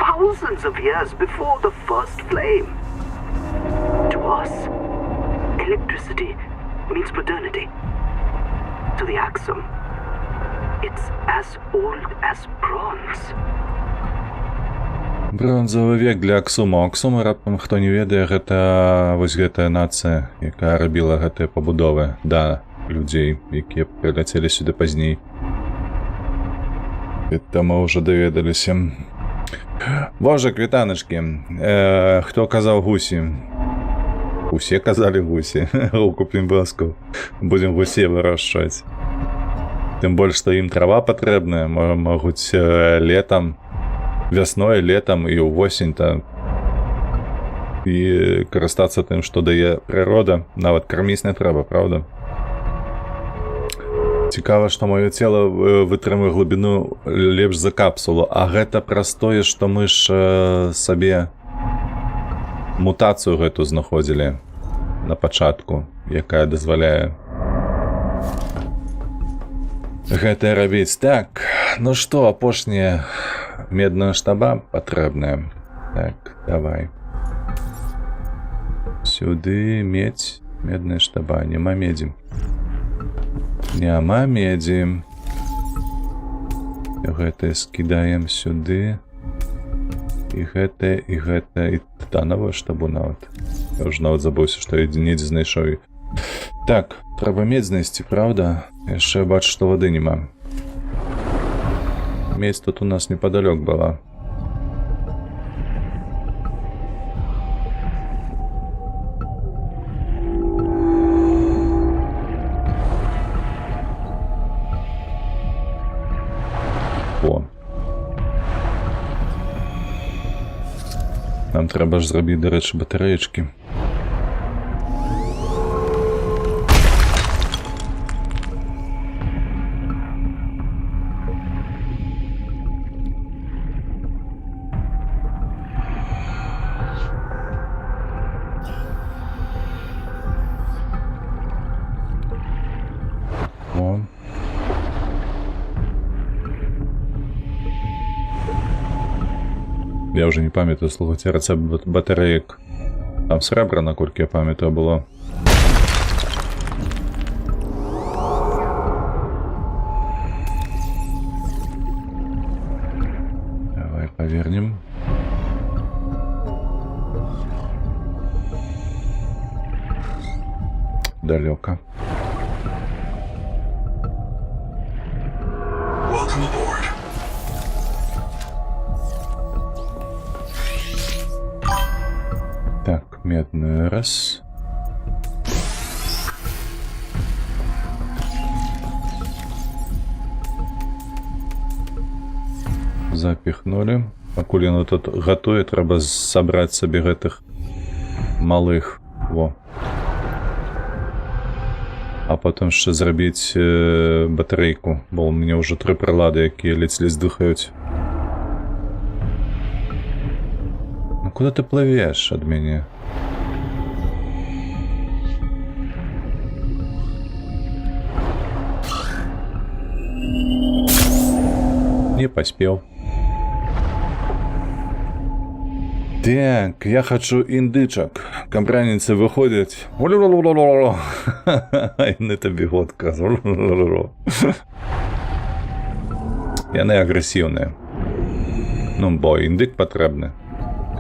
thousands of years before the first flame. To us, electricity means modernity. To the Axum, it's as old as bronze. Бронзовы век для Аксума. Аксума, раптам хто не ведае, гэта вось гэтая нацыя, якая рабіла гэтыя пабудовы. Да, людзей, якія прыляцелі сюды пазней. Это мы ўжо даведаліся. Божа, квітаначкі. Хто казаў гусі? Усе казалі гусі. Руку плімбаску. Будзем гусей вырошчваць. Тым больш, што ім трава патрэбная, могуць летам, вясной, летам і ўвосень-то і карыстацца тым, што дае прырода. Нават карміць не трэба, правда? Цікава, што маё цела вытрымае глыбіну лепш за капсулу, а гэта праз тое, што мы ж сабе мутацыю гэту знаходзілі на пачатку, якая дазваляе гэта рабіць. Так, ну што, апошняя медная штаба патрэбная. Так, давай. Сюды медь, медная штаба, няма медзі. Няма медзі. Гэта скідаем сюды. І гэта, і тытановую штабу нават. Я ўжо нават забыўся, што я недзе знайшоў. Так, трэба медзь знайсці, правда? Яшчэ бачу, што вады няма. Медзь тут у нас непадалёк была. О. Нам трэба ж зрабіць, дарэчы, батарэечкі. О. Я уже не памятаю, слухайте, рецепт батареек. Там сребра, наколькі я памятаю, было. Давай повернем. Далеко. Welcome aboard. Так, медный раз. Запихнули. Пакуль яно тут гатуе, трэба сабраць сабе гэтых малых. Во. А потом ще зробіть батарейку, бо у мене вже 3 прилады, які ледь-ледь здихають. Ну куди ти пливеш від мене? Не поспел. Так, я хочу індичок. Камбраніці виходять. І не тобі годка. Яны агрэсіўныя. Ну, бо індик патрэбны,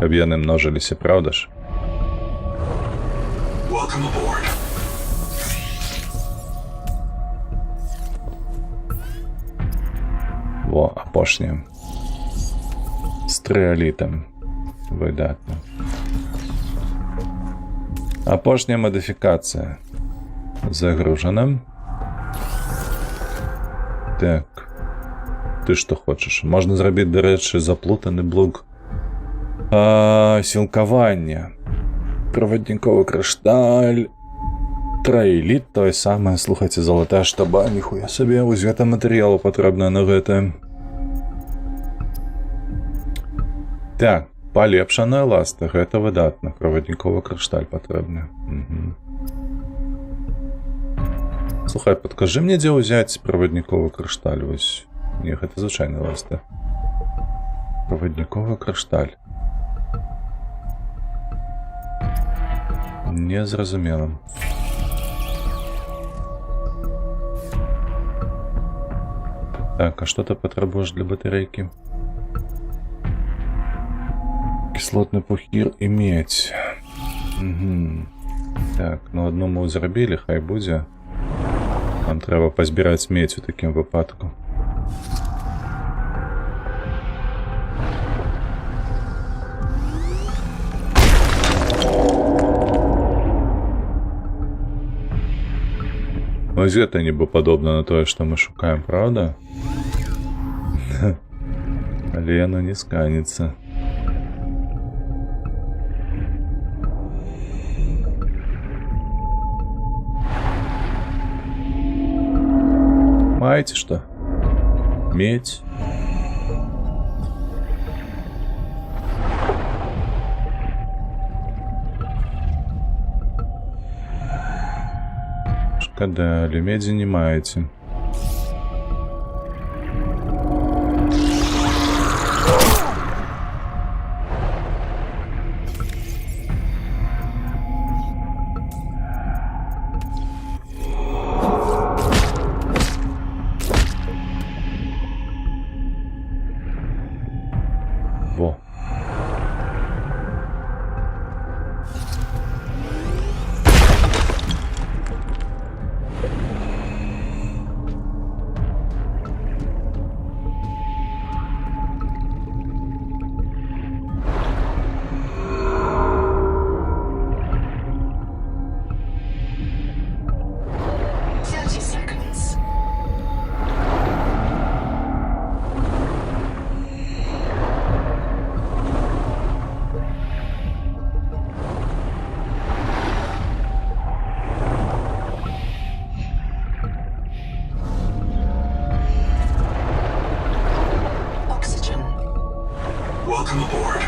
каб яны множыліся, правда ж? Welcome aboard. Во, апошняе. З трыалітам. Выдатна. Апошняя модифікацыя. Загружана. Так. Ты што хочаш? Можна зрабіць, дарэчы, заплутаны блок сілкавання. Правадніковы крышталь. Траіліт, тое самае. Слухайце, залатая штаба, ніхуя сабе. Вось гэта матэрыялу патрэбна на гэта. Так, палепшаная ласта. Гэта выдатна. Правадніковы крышталь патрэбны. Слухай, падкажы мне, дзе ўзяць правадніковы крышталь. Вось. Не, гэта звычайны ласта. Правадніковы крышталь. Незразумела. Так, а што ты патрабуеш для батарэйкі? Кіслотны пухір і медзь. Так, ну адну мы зрабілі, хай будзе. Нам трэба пазбіраць медзь у такім выпадку. Вось гэта нібы падобна на тое, што мы шукаем, правда? Але яно не сканецца. Маеце што? Медь. Шкада, але медзі не маеце. Во. Welcome aboard.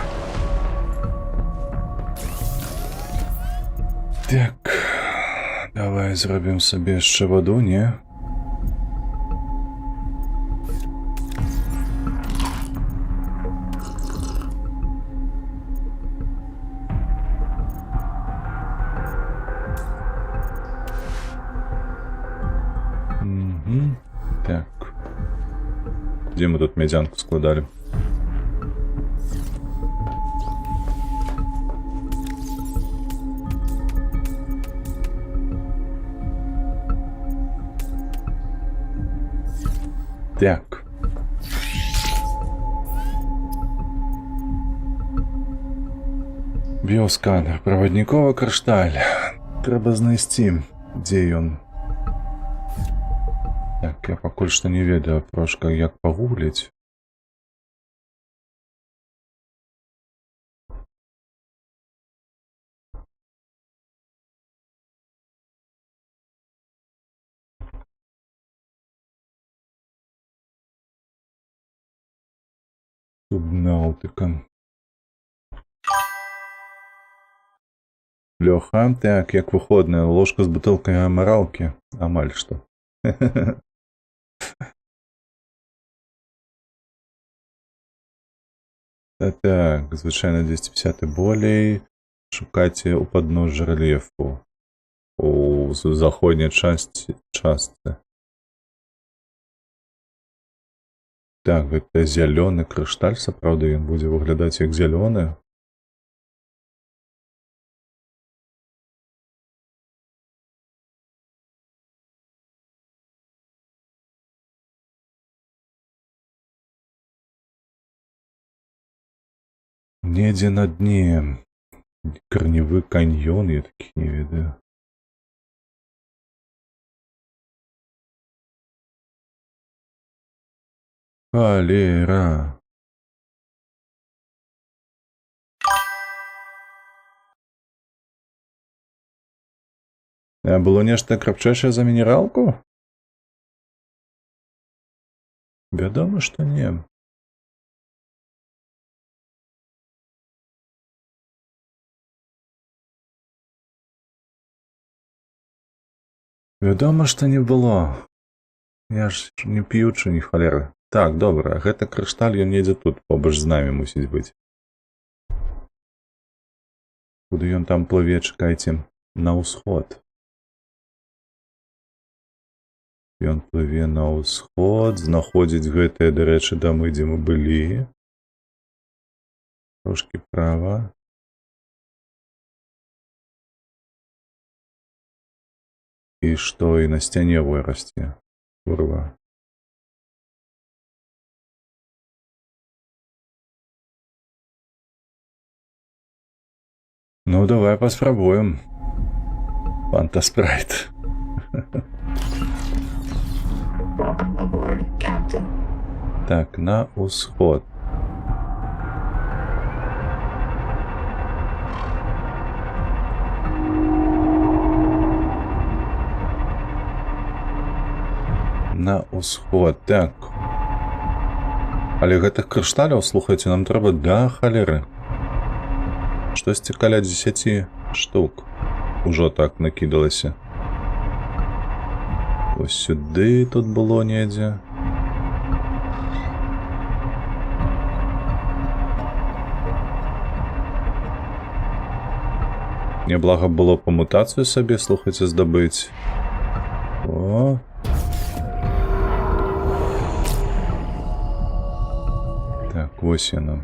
Так, давай зробім собі ще воду, ні? Так. Де ми тут медянку складали? Так. Біосканер. Правадніковы крышталь. Трэба знайсці, дзе ён. Так, я пакуль што не ведаю трошка, як пагугліць. Субнаутика. Лёха, так, як выходная ложка з бутылкай амаралкі. Амаль што. Так, звычайна 250 болей. Шукайце ў падножжа рэльефу. У заходняй частцы. Так, гэта зялёны крышталь, сапраўды ён будзе выглядаць як зялёны. Недзе на дне. Корневы каньон, я таких не ведаю. Холера. Было нешта крапчэйшае за мінералку? Вядома, што не. Вядома, што не было. Я ж не п'ючы, ні халеры. Так, добра, гэта крышталь, ён недзе тут, побач з намі мусіць быць. Куды ён там плыве, чакайце, на ўсход. Ён плыве на ўсход, знаходзіць гэтыя, дарэчы, дамы, дзе мы былі. Трошкі права. І што, і на сцяне вырасце. Курва. Ну, давай паспрабуем. Фантаспрайт. Welcome aboard, Captain. Так, на усход. На усход, так. Але гэтых крышталяў, слухайце, нам трэба да халеры. Штосьці каля 10 штук. Ужо так накідалася. Ось сюды тут было недзе. Няблага было па мутацыю сабе, слухайце, здабыць. О! Так, вось яно.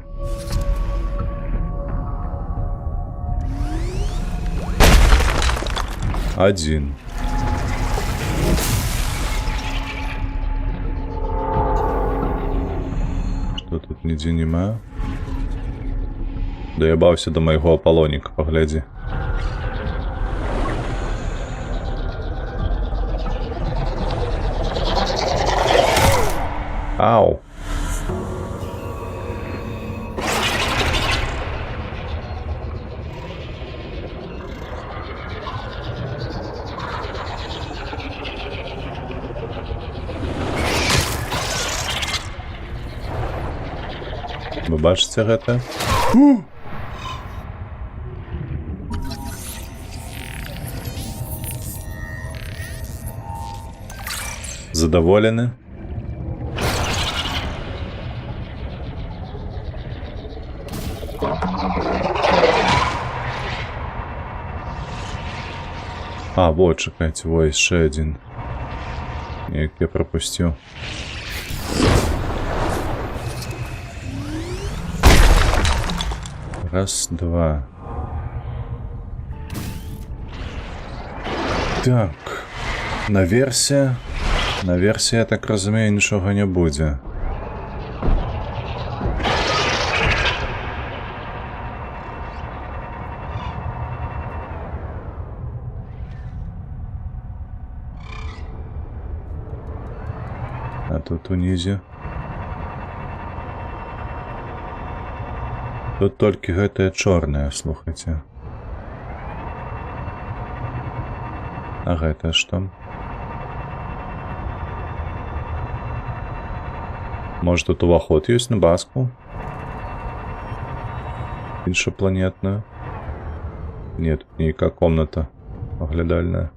Один. Что тут нідзе нема? Даябаўся до майго апалоніка, паглядзі. Ау! Вы бачыце гэта? Задаволены? А, вот, чакайце, во, яшчэ адзін. Неяк я прапусціў. Раз, два. Так. Наверсе, я так разумею, нічога не будзе. А тут унізе. Тут толькі гэтае чорнае, слухайце. А гэта што? Может, тут уваход ёсць на баску? Іншапланетную? Нет, тут нейкая комната оглядальная.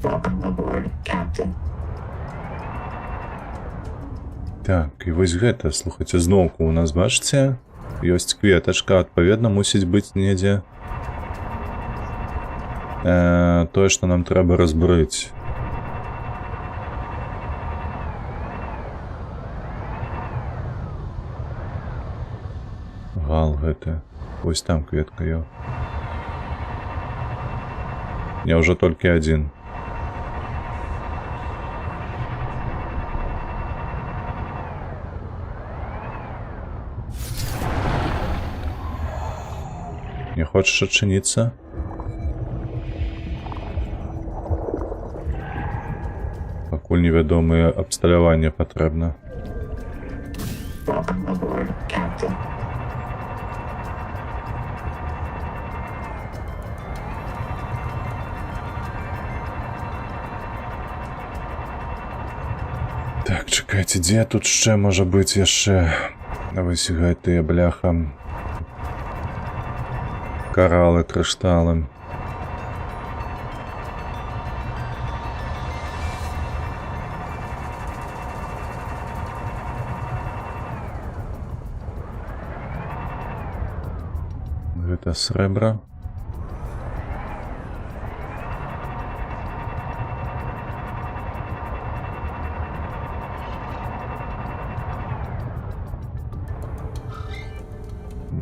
Welcome aboard, Captain. Так, і вось гэта, слухайце, зноўку у нас, бачыце, ёсць кветачка, адпаведна, мусіць быць недзе тое, што нам трэба разбурыць. Гал гэты. Вось там кветка ёў. Я ўжо толькі адзін. Не хочаш адчыніцца? Пакуль невядомае абсталяванне патрэбна. Welcome aboard, Captain. Так, чакайце, дзе тут яшчэ можа быць яшчэ? Вось гэтыя, бляха. Каралы, крышталы. Гэта срэбра.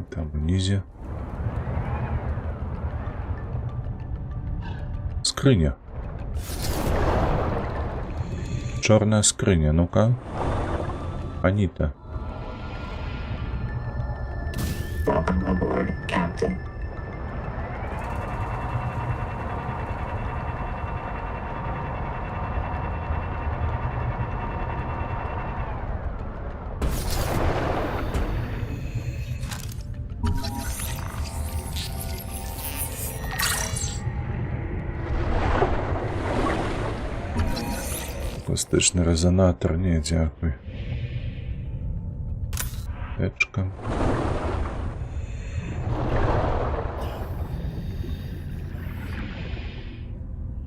Там унізе. Скрыня. Чорная скрыня, ну-ка. Аніта. Welcome aboard, Captain. Акустычны рэзанатор, не, дзякуй. Тэчка.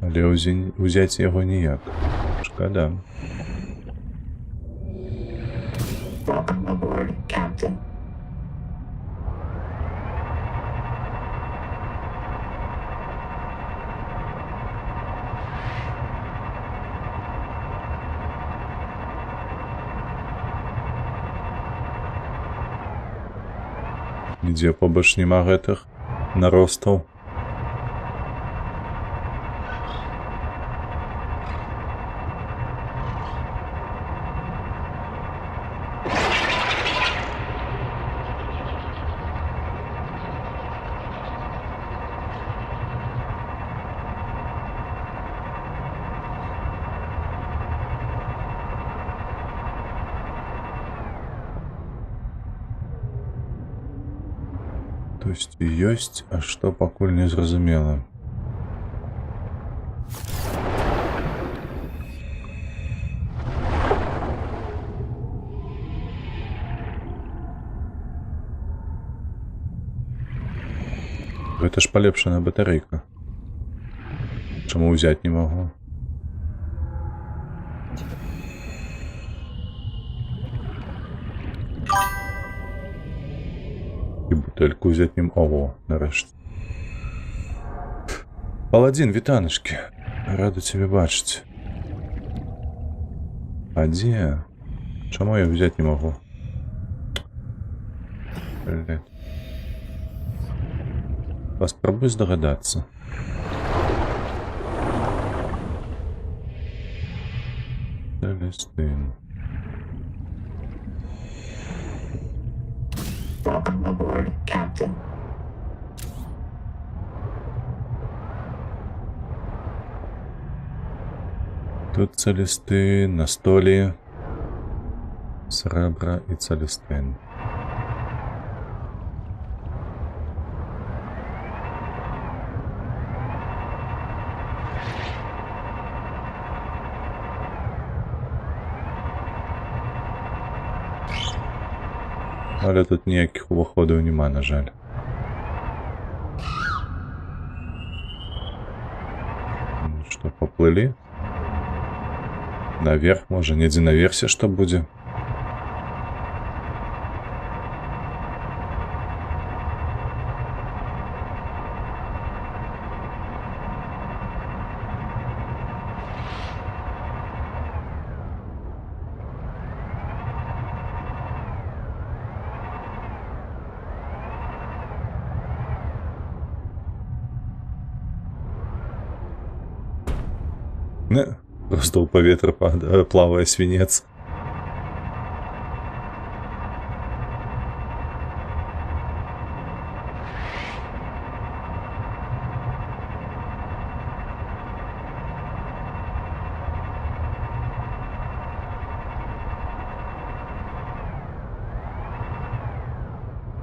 Але ўзяць яго ніяк. Шкада. Welcome aboard, Captain. Нідзе побач няма гэтых наростаў. Тосьці ёсць, а што пакуль не зразумела. Гэта ж палепшаная батарэйка. Чаму ўзяць не магу? І бутэльку ўзяць не магу, нарэшце. Паладзін, вітаначкі. Рады цябе бачыць. А дзе? Чаму я ўзяць не магу? Блядь. Паспрабуй здагадацца. Целестин. Welcome aboard, Captain. Тут Целестин, на столі сребра і Целестин. Але тут ніяких уваходів нема, на жаль. Ну что, поплыли? Наверх, може, недзе наверсе што будзе? Просто ў паветра плавае свінец.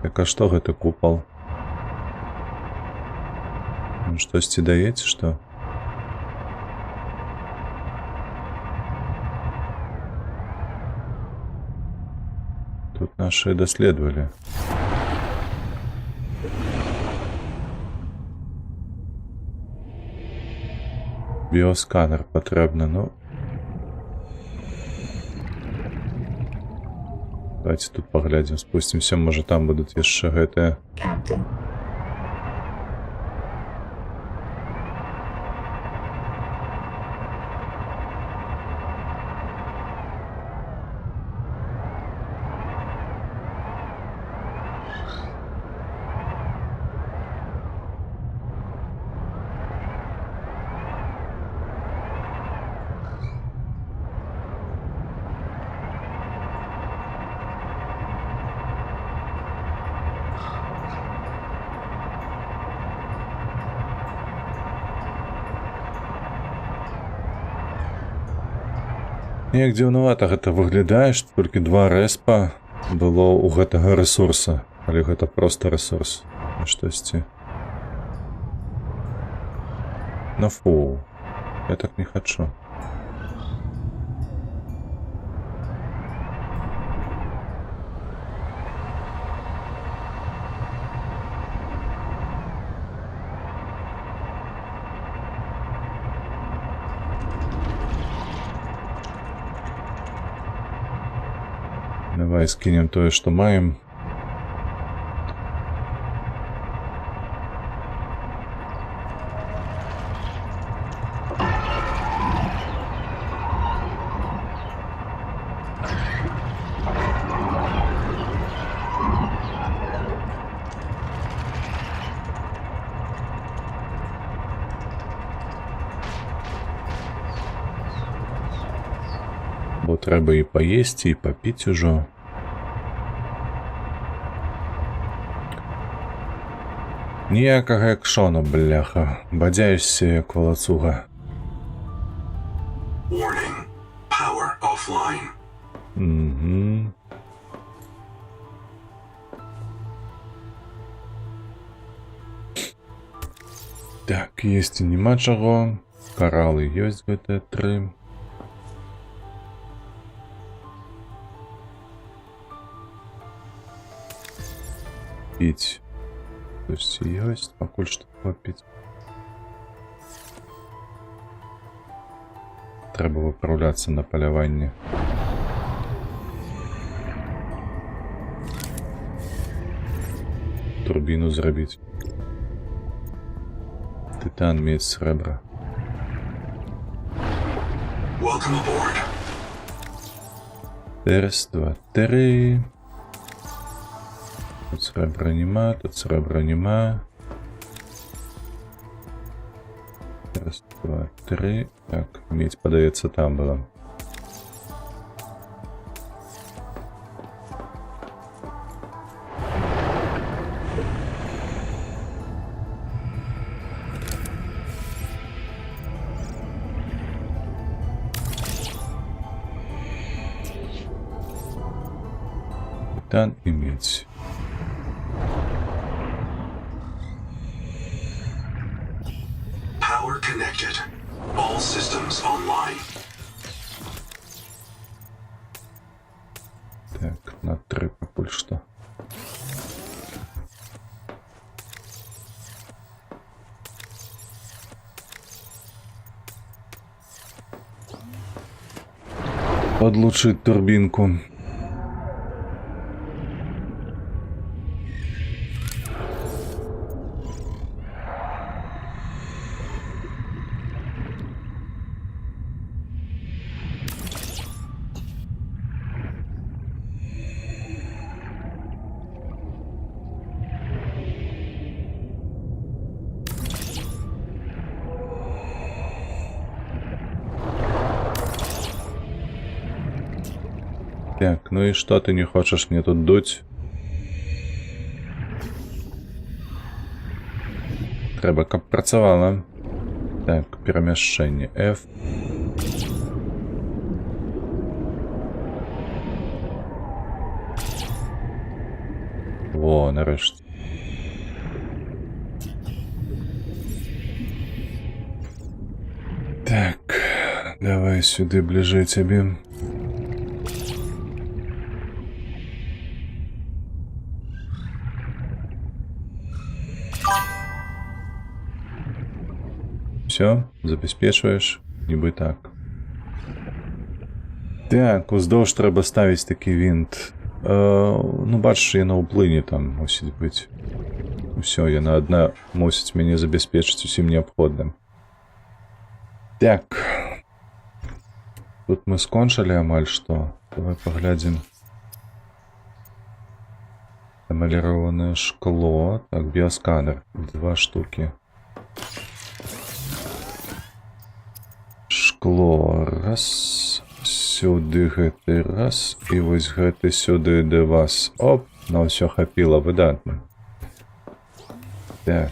Так, а што гэта купал? Штосьці даеце, што? Тут наши даследовали. Біосканер патрэбна, ну. Давайте тут поглядим, спустимся, может там будут яшчэ гэтыя. Captain. Неяк дзіўнавата гэта выглядае, што толькі 2 рэспа было ў гэтага рэсурса, але гэта проста рэсурс. Штосьці. Ну фу, я так не хачу. Давай скинем тое, што маем. Бо трэба і паесці, і папіць ужо. Ніякага экшону, бляха. Бадзяешся, як валацуга. Warning. Power offline. Угу. Так, есці няма чаго. Каралы ёсць гэтыя 3. Піць. Ёсць, ёсць, пакуль што попіць. Трэба выпраўляцца на паляванне. Турбіну зрабіць. Тытан, медь, срэбра. Welcome aboard. Раз, два, 3. Тут срэбра нема, тут срэбра нема. Раз, два, 3. Так, медь, падаецца, там была. Титан и медь. Power connected. All systems online. Так, на 3 пакуль што. Подлучить турбинку. Так, ну и что ты не хочешь мне тут дуть? Треба, каб працавала. Так, перамяшчэнне F. Во, нарэшце. Так, давай сюды ближе цябе. Все, забяспечваеш, нібы так. Так, уздоўж трэба ставіць такі вінт. Ну, бачыш, яна ўплыне там, мусіць быць. Усё, яна адна мусіць мяне забяспечыць усім неабходным. Так. Тут мы скончылі амаль што. Давай паглядзім. Эмаліраванае шкло. Так, біосканер. 2 штукі. Шкло. Раз. Сюды гэты раз. І вось гэты сюды да вас. Оп, на ўсё хапіла, выдатна. Так.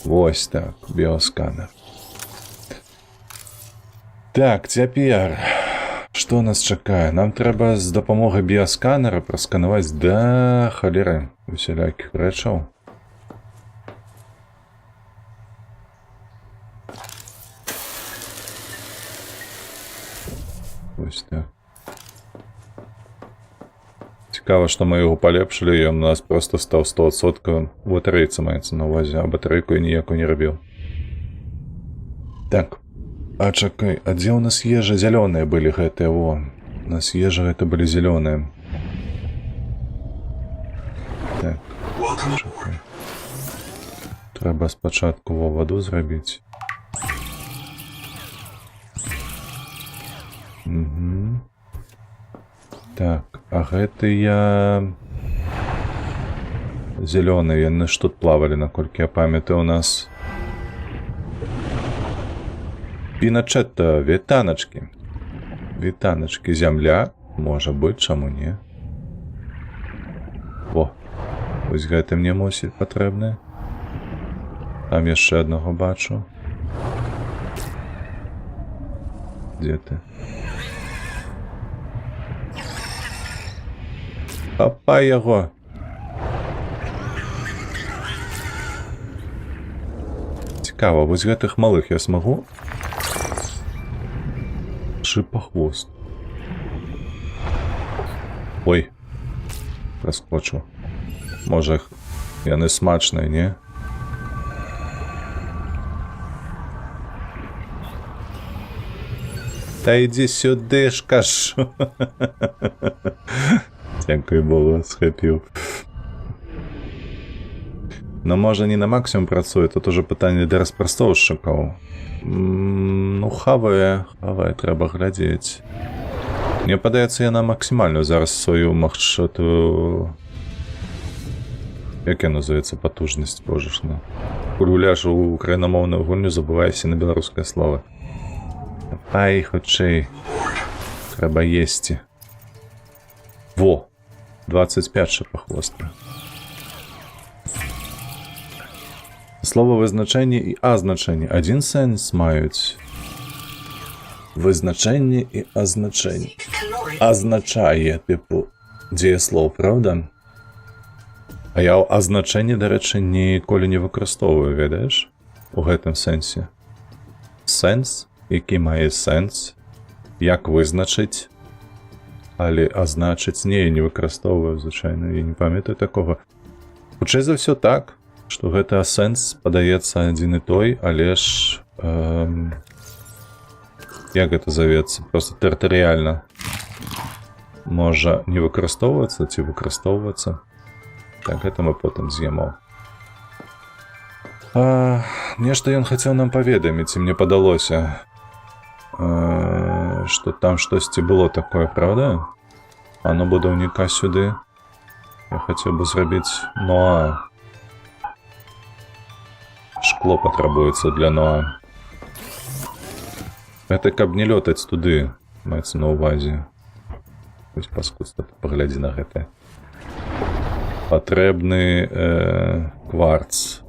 Вось так, біосканер. Так, цяпер. Што нас чакае? Нам трэба з дапамогай біосканера прасканаваць да халеры усялякіх рэчаў. Вось так. Цікава, што мы яго палепшылі, і ён у нас проста стаў 100% батарэйца маецца на ўвазе, а батарэйку я ніякую не рабіў. Так. А чакай, а дзе ў нас ежа? Зялёныя былі гэтыя, во. У нас ежа гэта былі зялёныя. Так. Welcome aboard. Чакай. Трэба спачатку во ваду зрабіць. Угу. Так, а гэтыя зялёныя, яны ж тут плавалі, наколькі я памятаю, у нас. Піначетта, вітаначкі. Вітаначкі, зямля. Можа быць, чаму не. Во. Вось гэта мне мусіць патрэбна. Там яшчэ аднаго бачу. Дзе ты? Хапай яго. Цікава, вось гэтых малых я смагу? Шипохвост. Ой. Раскочу. Можа, яны смачныя, не? Та ідзі сюды, ж кажу. Дзякуй Богу, схапіў. Но можа не на максимум працуе, тут уже пытанне для распрастоўшчыкаў. Ну, хавае, трэба глядзець. Мне падаецца, яна максімальную зараз сваю магчатую... Як я называецца патужнасць, божашна. Гуляш у украінамоўную гульню, забывайся на беларускае слово. Пай, хутчэй. Трэба есці. Во! 25 шипохвостка. Слово вызначэнне і азначэнне. Адзін сэнс маюць. Вызначэнне і азначэнне. Азначае, типу, дзеяслоў, правда? А я азначэнне, дарэчы, ніколі не выкарыстоўваю, ведаеш? У гэтым сэнсе. Сэнс, які мае сэнс, як вызначыць, але азначыць не, я не выкарыстоўваю, звычайна, я не памятаю такога. Хутчэй за ўсё так, што гэта сэнс падаецца адзін і той, але ж як гэта завецца, проста тэрытарыяльна можа не выкарыстоўвацца ці выкарыстоўвацца. Так, гэта мы потым з'емо. Нешта ён хацеў нам паведаміць, і мне падалося, што там штосьці было такое, правда? А ну, будаўніка сюды. Я хацеў бы зрабіць Ноа. Шкло патрабуецца для Ноа. Гэта каб не лётаць туды. маецца на ўвазе. Вось паскудства, паглядзі на гэта. Патрэбны кварц.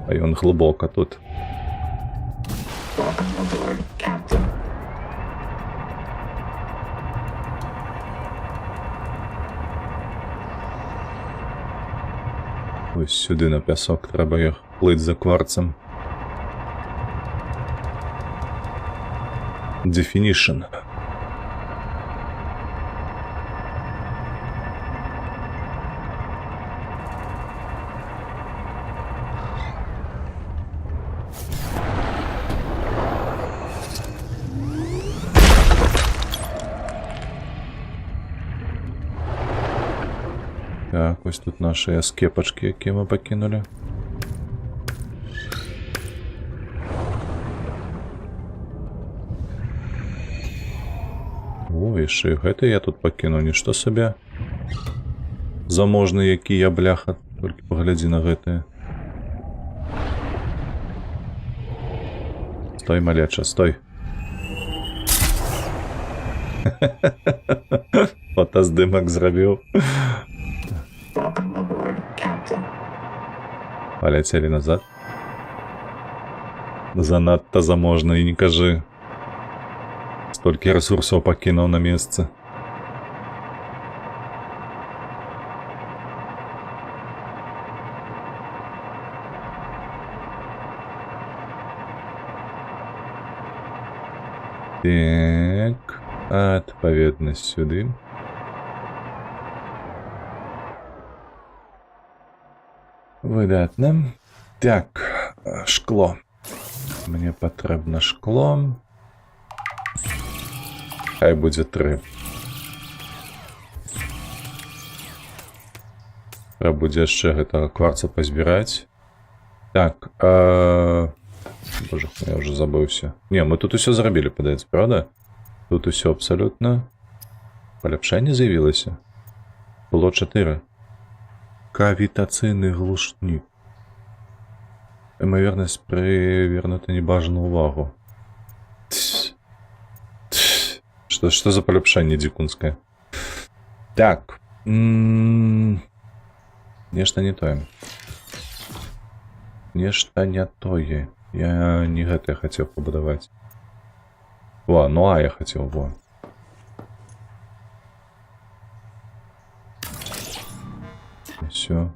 А ён глыбока тут. Welcome aboard, Captain. Ось сюди на пясок трэба іх плыць за кварцам. Definition. Так, ось тут наші скепачки, які ми покинули. О, яшчэ і гэта я тут пакінуў, нішто сабе. Заможны, які я, бляха, толькі паглядзі на гэтае. Стой, малеча, стой. Фотаздымак зрабіў. Welcome aboard, Captain. Паляцелі назад. Занадта заможна, і не кажы. Столькі ресурсаў пакінуў на месцы. Так, адпаведнасць сюды. Выдатна. Так, шкло. Мне патрэбна шкло. Хай будзе 3. Трэба будзе яшчэ гэтага кварца пазбіраць. Так, боже, я уже забыўся. Не, мы тут усё зрабілі, падаецца, правда? Тут усё абсалютна. Паляпшэнне з'явілася. Было 4. Кавітацыйны глушнік. Імавернасць прывернута небажаную увагу. Что за паляпшэнне дзікунскае? Так. Нешта не тое. Нешта не тое. Я не гэта хацеў пабудаваць. Во, ну а я хацеў, во. Все.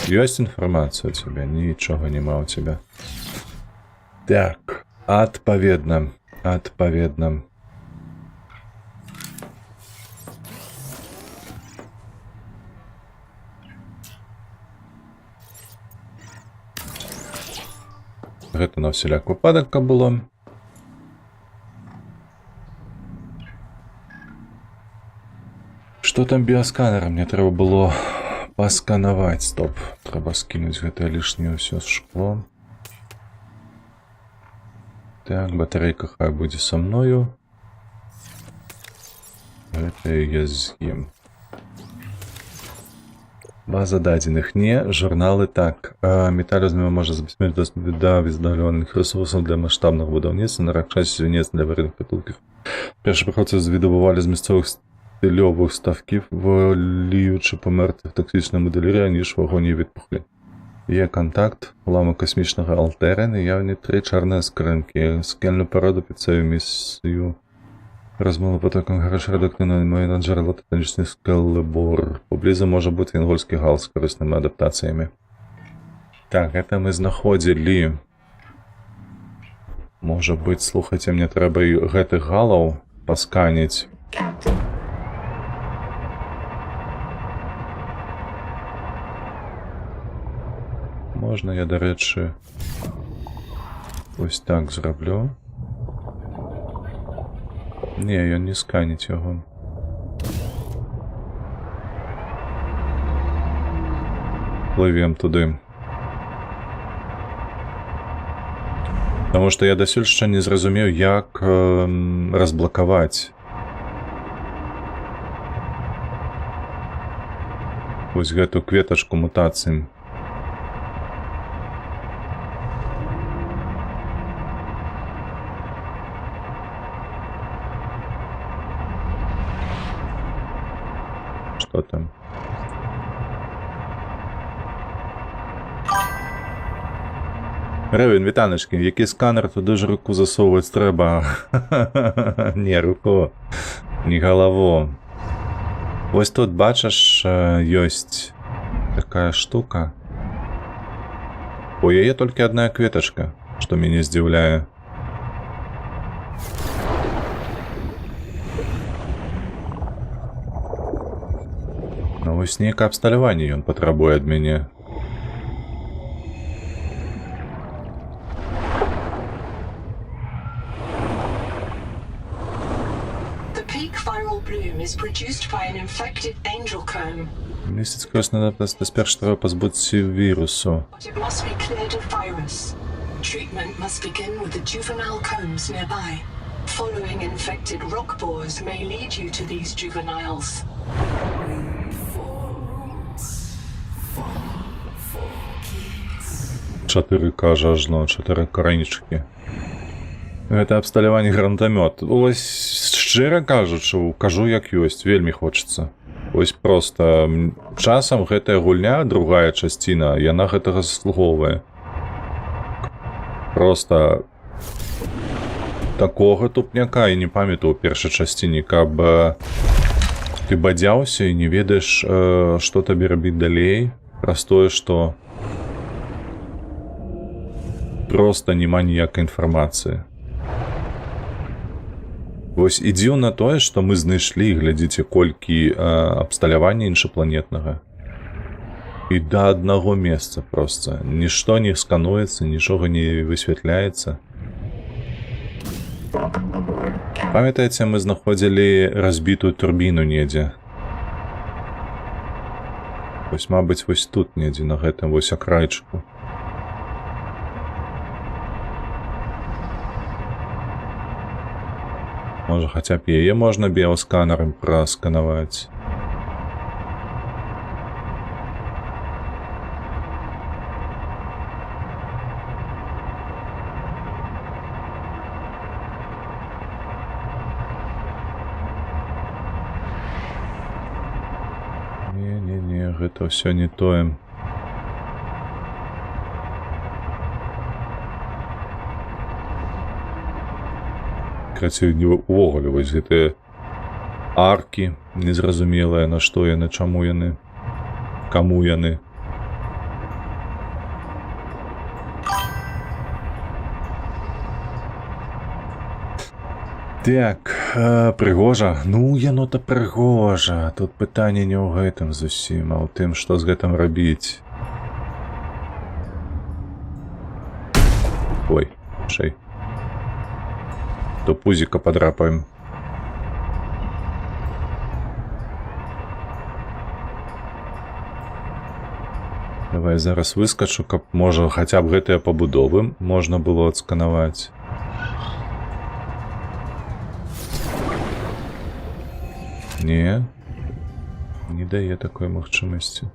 Ёсць інфармацыя у цябе? Нічога няма у цябе. Так, адпаведна. Адпаведна. Гэта на всяляк выпадак было. Што там біасканерам? Мне трэба было пасканаваць. Стоп. Трэба скінуць гэтае лішняе ўсё з шкло. Так, батарэйка хай будзе са мною. Гэта я з'ем. База дадзеных не, журналы так. Металлізм можа забеспечыць доступ да візуальных ресурсаў для маштабных будаўніцтва, наракчаць свінец для аварыйных прытулків. Першапрыходцы звідобували з місцевих стильових ставків, воліючи померти в токсичній моделірі, ніж в вагоні відпухлі. Є контакт, уламок космічного Алтери, наявні 3 чорні скринки, скельну породу під цією місією. Розмову потоком грошей редактивної моєї джерела титанічний скелебор. Поблизу може бути інгольський гал з корисними адаптаціями. Так, це ми знаходили. Може бути, слухайте, мені треба і гэтых галаў пасканіць. Можна я, до речі, ось так зроблю. Ні, ён не сканить його. Пливем туди. Тому що я досюль ще не зрозумів, як розблокувати. Ось гэту кветочку мутацій. Хто там? Ревін, вітаночки, який сканер, туди ж руку засовувати треба. Не руку, не голову. Ось тут, бачиш, ёсць такая штука. У яе толькі одна кветочка, што мяне здзіўляе. Ну вось нейкае абсталяванне ён патрабуе ад мяне. Is produced by an infected angel comb. Місяць красна спершу треба позбутися вірусу. But it must be cleared of virus. Treatment must begin with the juvenile combs nearby. Following infected rock boars may lead you to these juveniles. 4 кажа ажно, 4 каранічкі. Гэта абсталяванне гранатамёт. Вось шчыра кажучы, кажу як ёсць, вельмі хочацца. Вось проста часам гэтая гульня, другая часціна, яна гэтага заслугоўвае. Проста такога тупняка я не памятаю ў першай часціне, каб ты бадзяўся і не ведаеш, што табе рабіць далей, праз тое, што проста няма ніякай інфармацыі. Вось і дзіўна тое, што мы знайшлі, глядзіце, колькі абсталявання іншапланетнага. І да аднаго месца проста. Нішто не скануецца, нічога не высвятляецца. Памятаеце, мы знаходзілі разбітую турбіну недзе. Вось, мабыць, вось тут недзе, на гэтым вось акрайчыку. Можа, хаця б яе можна біосканерам прасканаваць. Не, гэта ўсё не тое. Крацей, увогуле, вось гэтыя аркі незразумелыя, на што яны, чаму яны, каму яны. Так, прыгожа. Ну, яно-то прыгожа. Тут пытанне не ў гэтым зусім, а ў тым, што з гэтым рабіць. Ой, шэй. До пузика подрапаем. Давай зараз выскачу, каб можа хаця б гэтыя пабудовы можна было адсканаваць. Не дае такой магчымасці.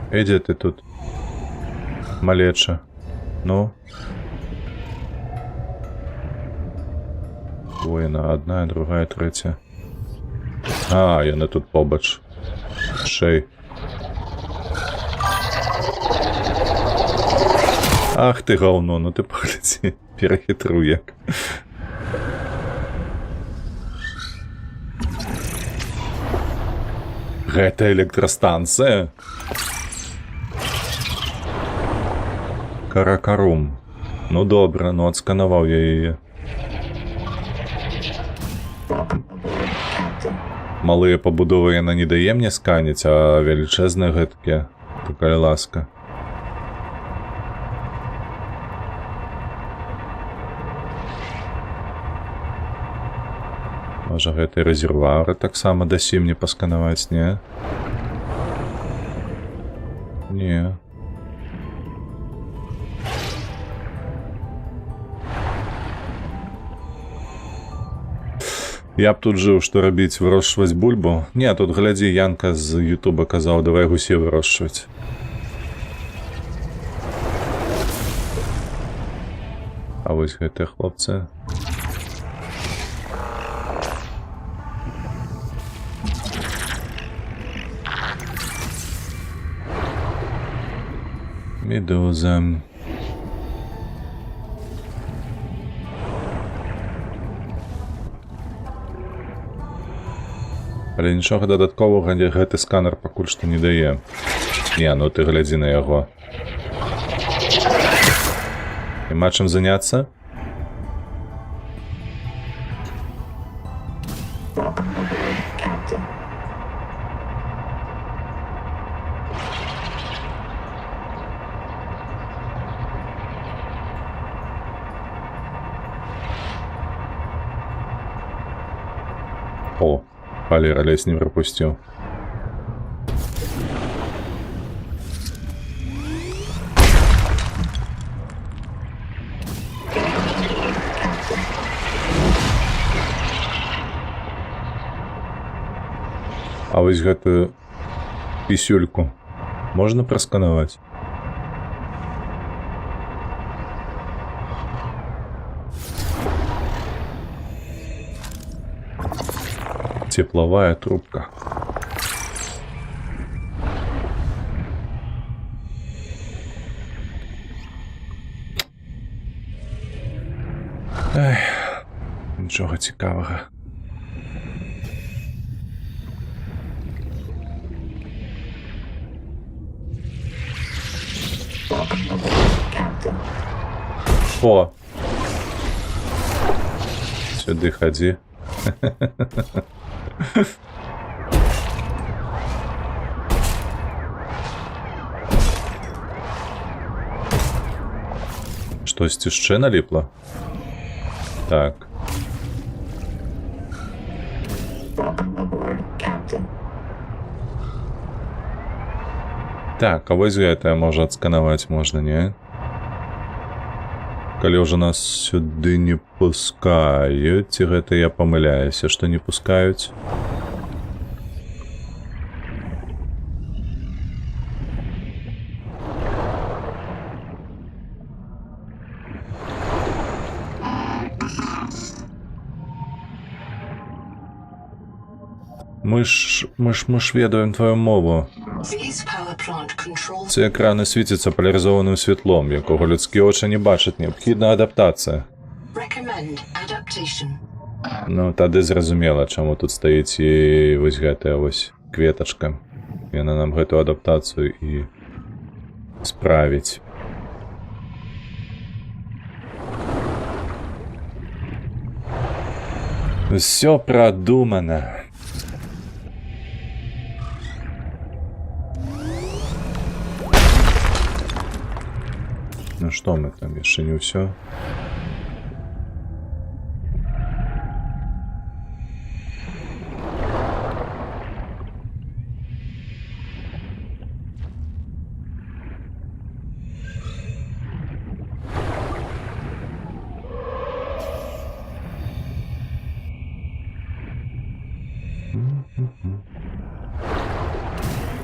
Дзе ты тут, малеча? Ну? Воина, одна, другая, третья. А, яны тут побач. Шей. Ах ты говно, ну ты погляди, перехитру як. Гэта электростанция? Каракарум. Ну добра, ну адсканаваў я яе. Малыя пабудовы яна не дае мне сканіць, а велічэзныя гэткія. Такая ласка. Можа гэтыя рэзервуары таксама дасі мне пасканаваць, не? Не. Я б тут жыў, што рабіць, вырошчваць бульбу. Не, тут, глядзі, Янка з Ютуба казаў, давай гусей вырошчваць. А вось гэтыя хлопцы. Медуза. Але нічога дадатковага гэты сканер пакуль што не дае. Не, ну ты глядзі на яго. Няма чым заняцца? О, Валера лезь не пропустил. А вось гэтую пісюльку можна прасканаваць? Тепловая трубка. Эх, нічога цікавага. О! Сюды ходи. Штось ще наліпло? Так. Так, а вось гэта можа адсканаваць можна, не? Калі ўжо нас сюды не пускаюць, ці гэта я памыляюся, што не пускаюць? Мы ж ведаем твою мову. These power plant control Ці екрани світяться поляризованим світлом, якого людські очі не бачать. Необхідна адаптація. recommend adaptation. Ну, тады зразумела, чаму тут стаіць і вось гэтая вось кветачка. Яна нам гэту адаптацыю і справіць. Всё продумано. Ну что мы там, еще не все.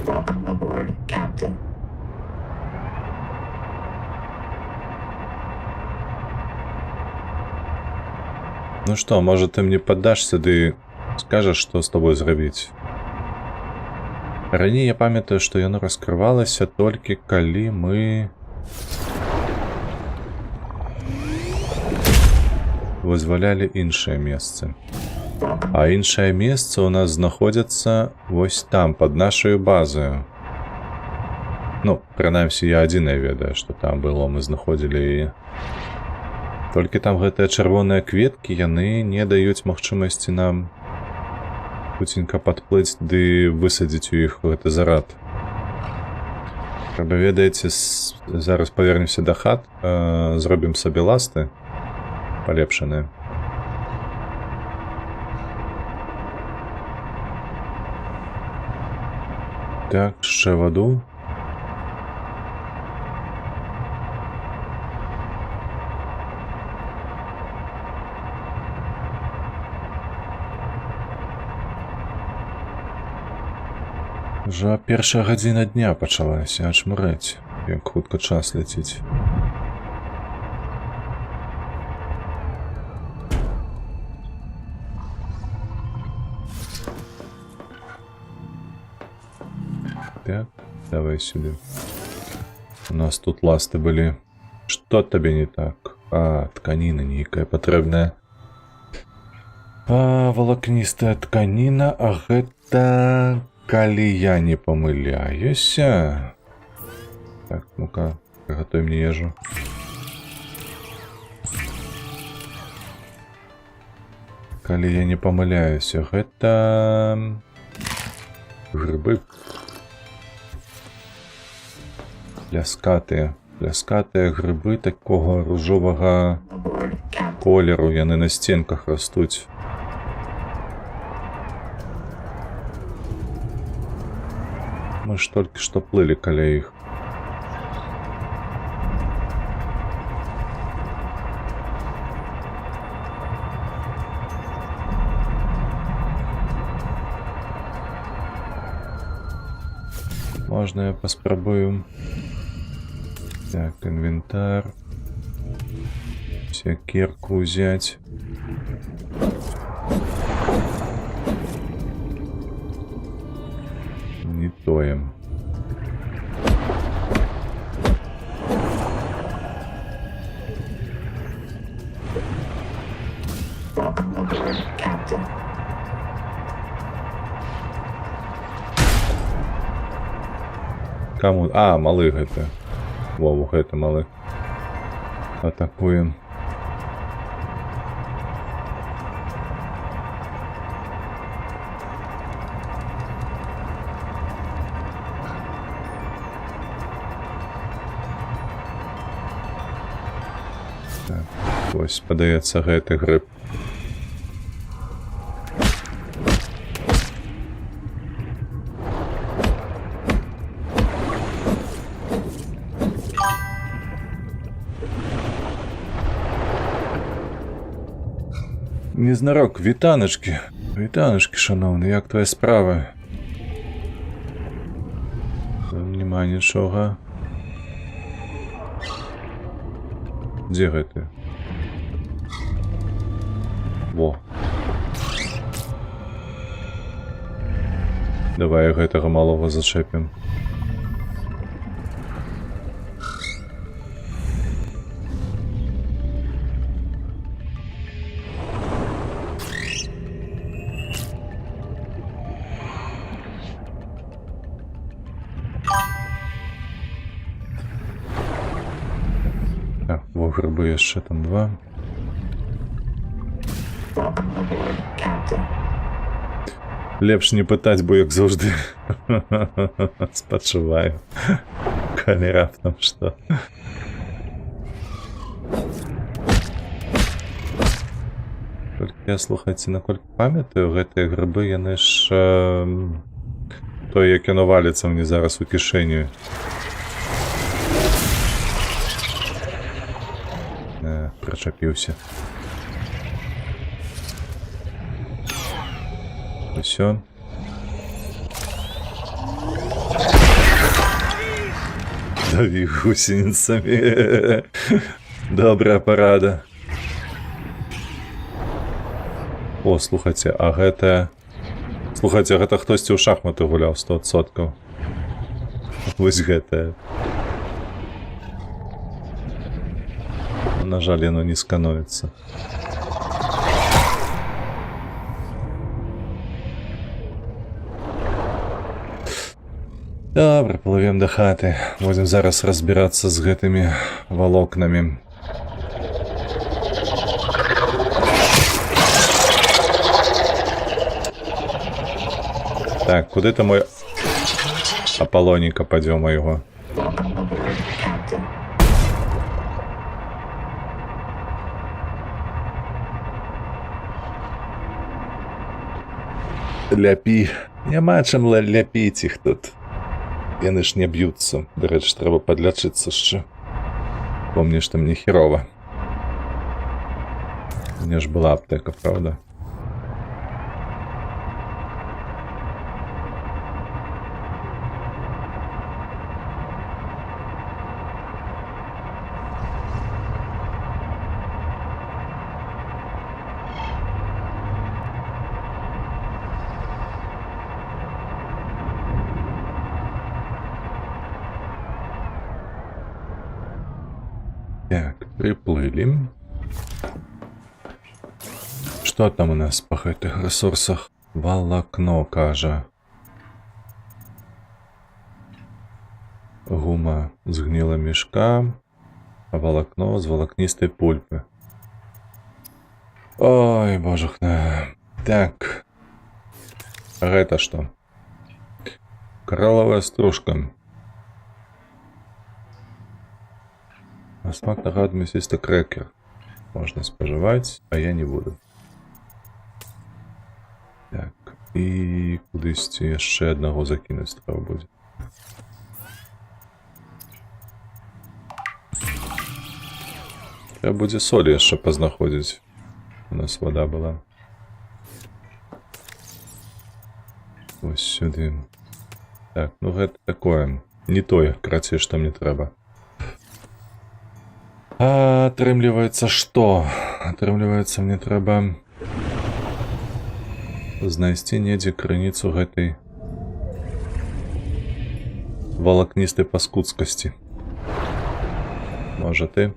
Welcome aboard, Captain. Ну что, может ты мне поддашься, ды скажешь, что с тобой зрабіць? Раней я памятаю, што яно раскрывалася толькі калі мы вызвалялі іншае месцы. А іншае месца у нас знаходзіцца вось там, под нашаю базою. Ну, прынамсі, я адзінае ведаю, што там было, мы знаходзілі яе. Толькі там гэтыя чырвоныя кветкі, яны не даюць магчымасці нам хуценька падплыць ды высадзіць у іх гэты зарад. Трэба, ведаеце, зараз павернемся да хат, зробім сабе ласты палепшаныя. Так, яшчэ ваду. Уже першая гадзіна дня пачалася ачмурэць, як хутка час ляціць. Так, давай сюда. У нас тут ласты были. Что тебе не так? А, тканина некая потребная. А, волокнистая тканина, а гэта, калі я не помыляюсь. Так, ну-ка, приготовь мне ежу. Калі я не помыляюсь, гэта грибы. Пляскатыя грибы такого ружовага колеру, яны на стенках растуць. Мы ж толькі што плылі каля іх. Можно я поспробую. Так, инвентарь. Секирку взять. Не тоем. Кому? А, малы гэта. Во, гэта малы. Атакуем. Так, ось падаецца гэты гриб. Незнарок, вітаночки. Вітаночки, шановний, як твоя справа? Там нема нічого. Дзе гэты? Во. Давай гэтага малого зачэпім. Так, во грибы яшчэ там два. Лепш не пытаць, бо як заўжды спачуваю. Калі раптам што. Толькі я, слухайце, наколькі памятаю, гэтыя грибы, яны ж той, як яно валіцца мне зараз у кішэню. Прачапіўся. Усё. Дави гусеницами. Добрая парада. О, слухайце, а гэта... Слухайце, гэта хтосьці ў шахматы гуляў 100%. Вось гэтае. На жаль, яно не скануецца. Добра, плывем да хаты. Будем зараз разбирацца з гэтымі волокнамі. Так, куды-то мой Аполлоника падзёма яго. Ляпі. Няма чым ляпіць іх тут. Яны ж не б'юцца. Дарэчы, трэба падлячыцца яшчэ. Помні, што мне херова. У меня ж была аптека, правда? Приплыли. Что там у нас по гэтых ресурсах? Волокно, кажа. Гума з гніла мешка, а волокно з волокнистой пульпы. Ой, божухна. Так. А это что? Коралловая стружка. А смак нагадує мясісты крекер. Можно споживать, а я не буду. Так, і кудысьці яшчэ аднаго закінуць трэба будзе. Трэба будзе солі яшчэ пазнаходзіць. У нас вода была. Вось сюды. Так, ну гэта такое. Не тое, карацей, што мне трэба. А атрымліваецца што? Атрымліваецца, мне трэба знайсці недзе крыніцу гэтай волокнистай паскудскасці. Можа ты?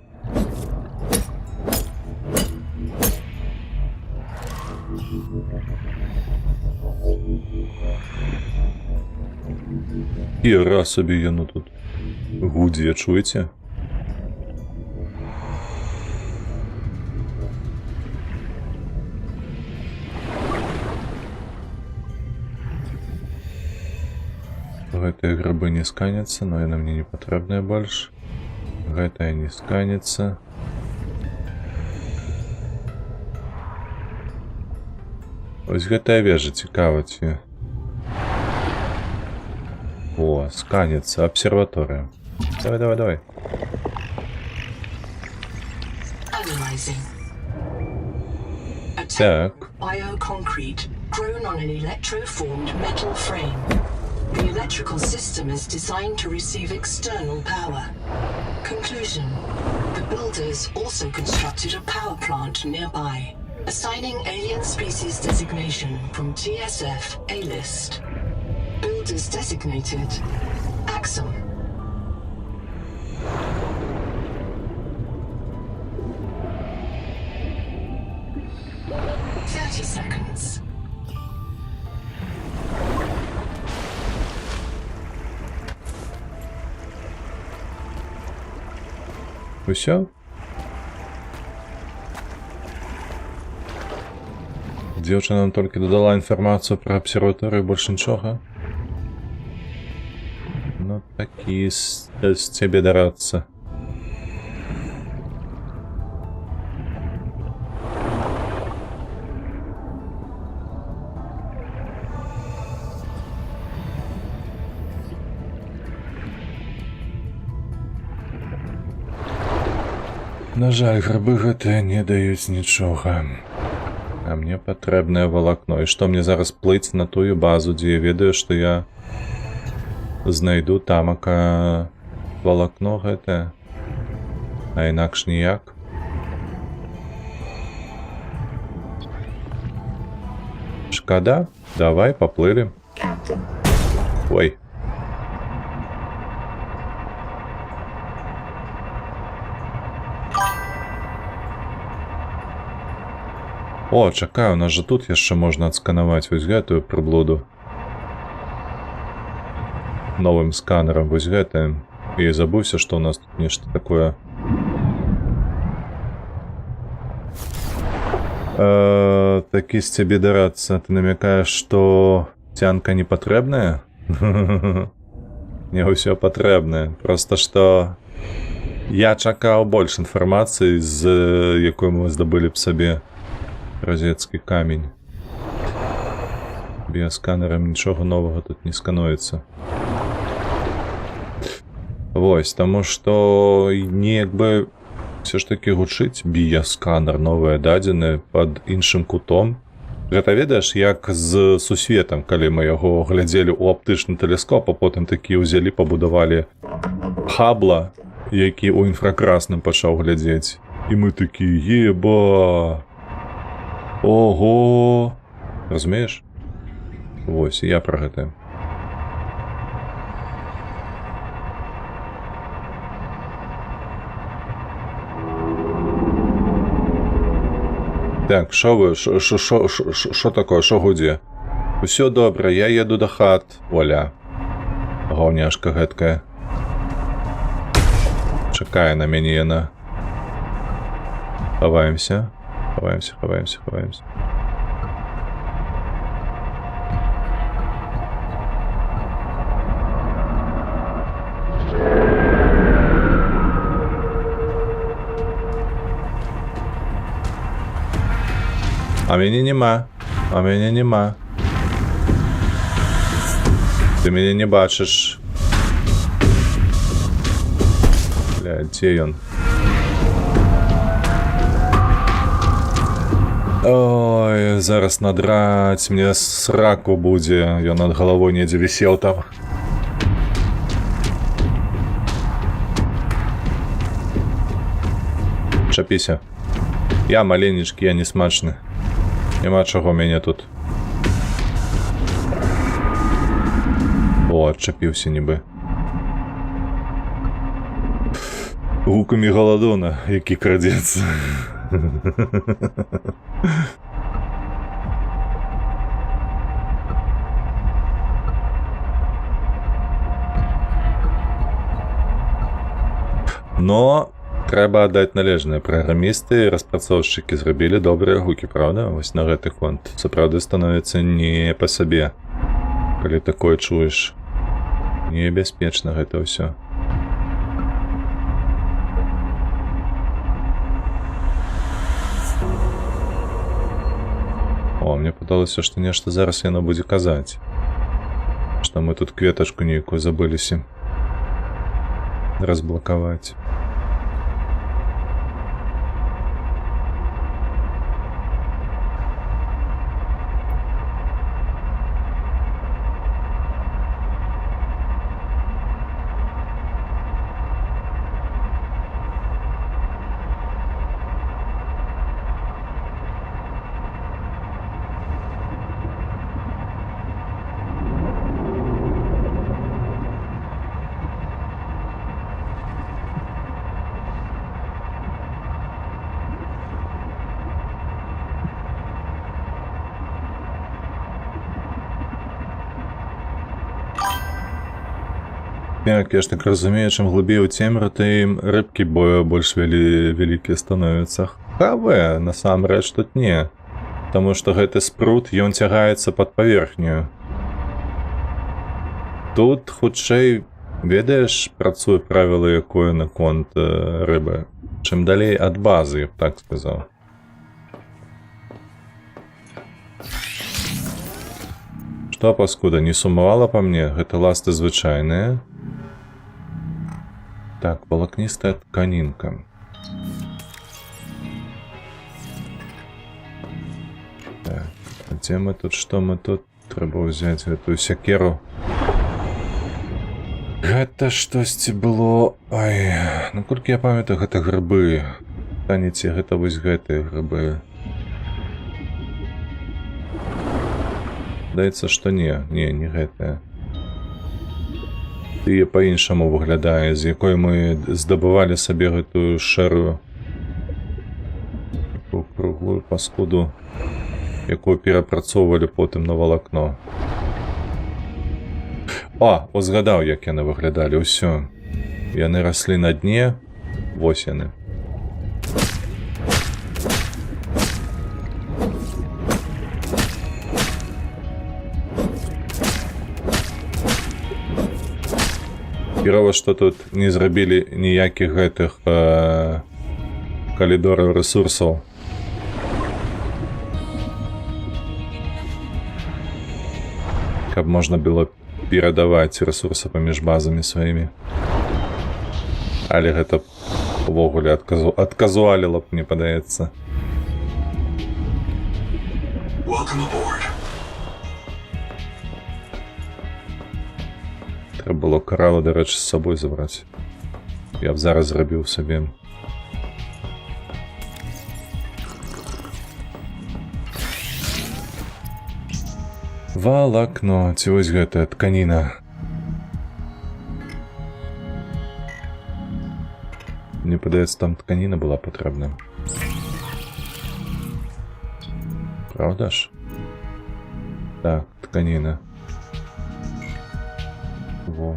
І раз собі яно тут гудзе, чуеце? Гэтыя грыбы не сканятся, но яны мне не патрэбныя больш. Гэтая не сканецца. Вось гэтая вежа цікава ці. О, сканецца, обсерватория. Давай, давай, давай. Analyzing. Так. Bioconcrete grown on an electroformed metal frame. The electrical system is designed to receive external power. Conclusion. The builders also constructed a power plant nearby, assigning alien species designation from TSF A-list. Builders designated Axum. Seconds. Усё? Дзяўчына нам толькі дадала інфармацыю пра абсерваторыю, больш нічога. Ну, такі з цябе дарацца. На жаль, грыбы гэтыя не даюць нічога. А мне патрэбнае валакно. І што, мне зараз плыць на тую базу, дзе я ведаю, што я знайду тамака валакно гэтае? А інакш ніяк? Шкада? Давай, паплылі. Ой. О, чакай, у нас жа тут яшчэ можна адсканаваць вось гэтую прыблуду. Новым сканерам вось гэтым. І забыўся, што у нас тут нешта такое. Такі з цябе дарацца. Ты намякаеш, што цянка не патрэбная? Не ўсё патрэбнае. Проста што я чакаў больш інфармацыі, з якой мы здабылі б сабе розетскі камень. Біасканерам нічога новага тут не скануецца. Вось, таму што неяк бы все ж таки гучыць біасканер, новыя дадзеныя пад іншым кутом. Гэта ведаеш, як з сусветам, калі мы яго глядзелі ў аптычны тэлескоп, а потым такі ўзялі, пабудавалі Хабла, які ў інфракрасным пачаў глядзець. І мы такі, еба! Ого! Разумееш? Вось, я пра гэта. Так, що ви? Що таке? Що гуде? Усё добре, я еду до хат. Оля. Гаўняшка гэткая. Чакае на мяне яна. Хаваемся. Хаваемся. А мяне нема. Ты мяне не бачыш. Бля, дзе ён? Ой, зараз надраць мне сраку будзе. Ён над галавой недзе вісеў там. Чапіся. Я маленечкі, я не смачны. Няма чаго мяне тут. О, адчапіўся нібы. Гукамі галадона, які крадзецца. Но трэба аддаць належнае. Праграмісты і распрацоўшчыкі зрабілі добрыя гукі, правда? Вось на гэты конт. Сапраўды становіцца не па сабе. Калі такое чуеш. Небяспечна гэта ўсё. О, мне падалося, што нешта зараз яно будзе казаць. Што мы тут кветачку нейкую забыліся разблакаваць. Так, я ж так разумею, чым глыбей у цемру, тым рыбкі больш вялікія становяцца. Хаве, насамрэч тут не. Таму што гэты спрут, ён цягаецца пад паверхню. Тут, хутчэй, ведаеш, працуе правіла якое наконт рыбы. Чым далей ад базы, я б так сказаў. Што, паскуда, не сумавала па мне? Гэта ласты звычайныя. Так, волокнистая тканинка. Так, где мы тут? Что мы тут? Треба взять эту сякеру. Гэта штосьці было... Ай, наколькі я памятаю, гэта грыбы. Таніце, гэта вось гэтыя грыбы. Даецца, што не, не гэтыя. І па-іншаму выглядае, з якой мы здабывалі сабе гэтую шэрую такую круглую паскуду, якую перапрацоўвалі потым на валакно. О, згадаў, як яны выглядалі, ўсё. Яны раслі на дне, вось яны. Херова, што тут не зрабілі ніякіх гэтых калідораў рэсурсаў. Каб можна было перадаваць рэсурсы паміж базамі сваімі. Але гэта увогуле адказуаліла б, мне падаецца. Welcome aboard. Трэба было каралу, дарэчы, з сабой забраць. Я б зараз зрабіў сабе. Валакно, ці вось гэтая тканіна. Мне падаецца, там тканіна была патрэбна. правда ж? Так, тканіна. Во.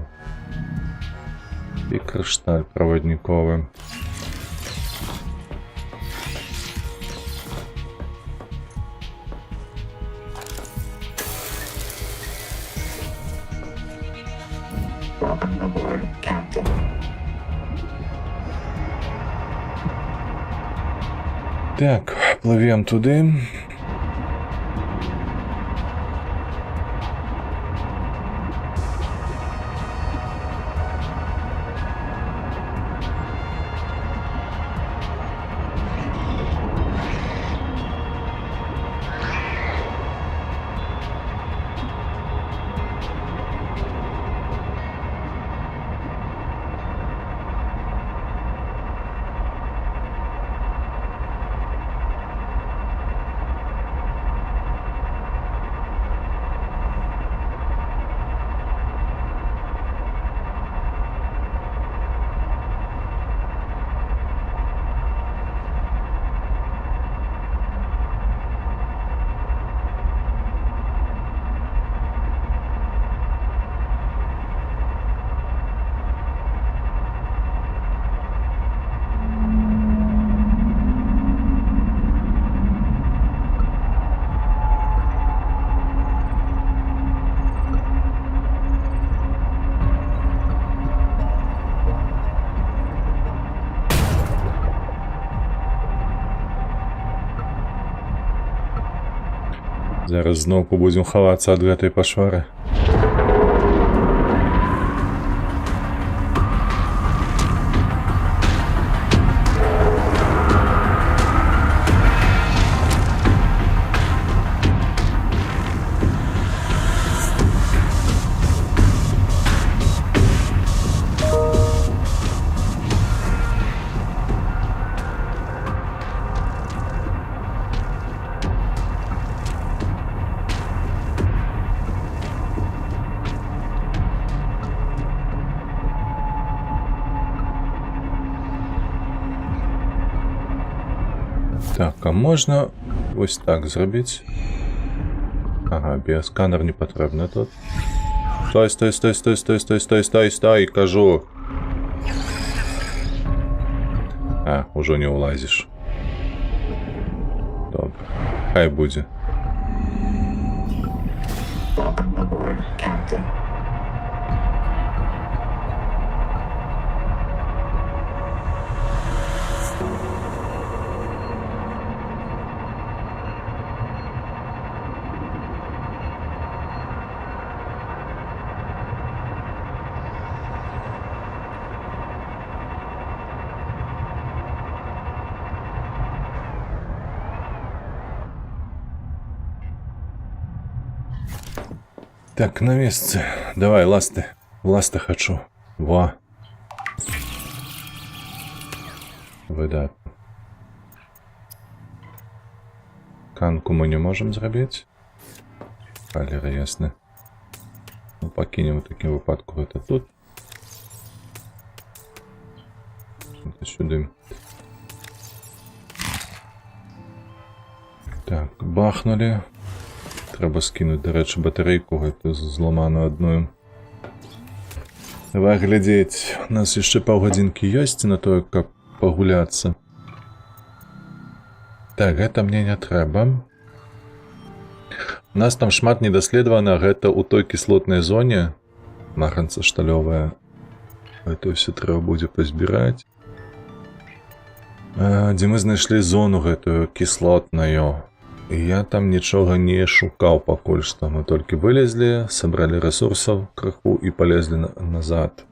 І крышталь правадніковы. Welcome aboard, Captain. Так, пливем туди. Зараз зноўку будзем хавацца ад гэтай пашвары. Так, а можна ось так зробити? Ага, біосканер не потрібно тут. Стой, кажу. А, уже не улазиш. Добре, хай буде. Welcome aboard, Captain. Так, на месте. Давай, ласты. Ласты хочу. Во. Выдатно. Канку мы не можем зробить. Калера, ясно. Ну, покинем в таким выпадку это тут. Это сюда. Так, бахнули. Треба скинуть, до речі, батарейку, гэту зламану одну. Давай глядеть. У нас еще паўгадзінкі ёсць на то, каб пагуляцца. Так, гэта мне не трэба. У нас там шмат недаследавана, гэта ў той кіслотнай зоне. Марганца шталёвая. Это ўсё трэба будзе пазбіраць. Дзе мы знайшлі зону гэтую кіслотную. Я там нічога не шукаў пакуль што. Мы толькі вылезлі, сабралі рэсурсаў крыху і палезлі назад.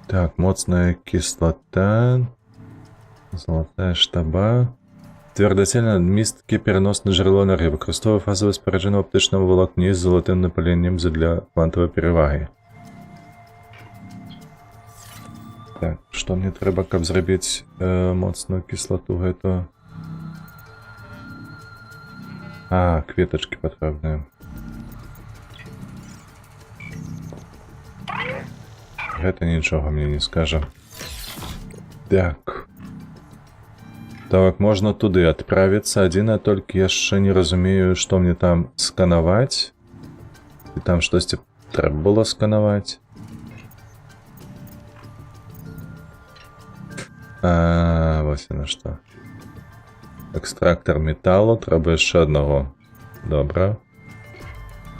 Так, моцная кіслота. Золотая штаба. Твердоцельна місткі пераносны жырло энергіі. Выкарыстоўвае фазавае спараджэнне ў аптычным валакне з залатым напаленнем задля квантавай перавагі. Так, што мне трэба, каб зрабіць моцную кіслату гэту? А, кветачкі патрэбныя. Гэта нічога мне не скажа. Так. Так, можна туды адправіцца. Адзінае толькі яшчэ не разумею, што мне там сканаваць. І там штосьці трэба было сканаваць. Вось яно што. Экстрактор металу, трэба яшчэ аднаго. Добра.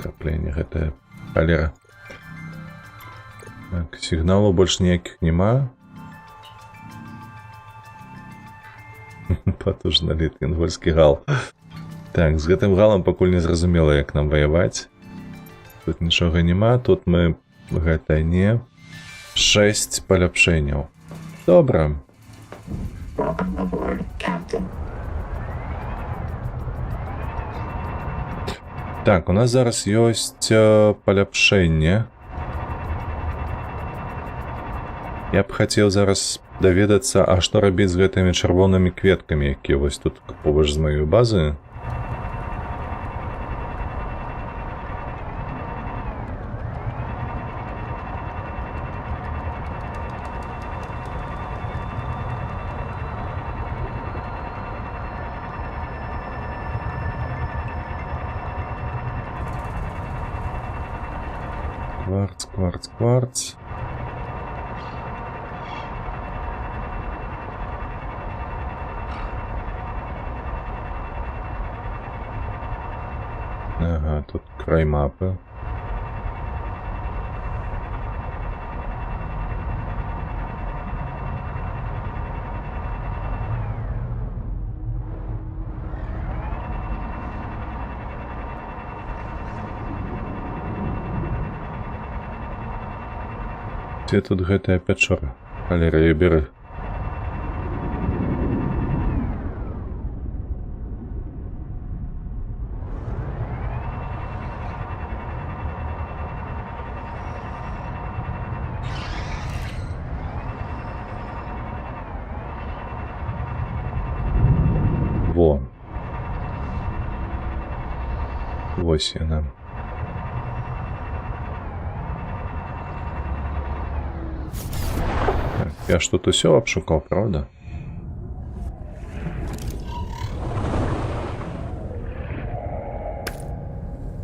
Крапленне гэтае халера. Так, сігналу больш ніякіх няма. Потужна літ, інгольскі гал. Так, з гэтым галам пакуль не зразумела, як нам ваяваць. Тут нічога няма, тут мы гэта не. 6 паляпшэнняў. Добра. Welcome aboard, Captain. Так, у нас зараз ёсць паляпшэнне. Я б хацеў зараз даведацца, а што рабіць з гэтымі чырвонымі кветкамі, якія вось тут побач з маёй базы. Кварц, кварц, кварц. Ага, тут край мапы. Дзе тут гэтая пячора? Халера, я бяры. Во. Вось яна. Я ж тут усё обшукаў, правда?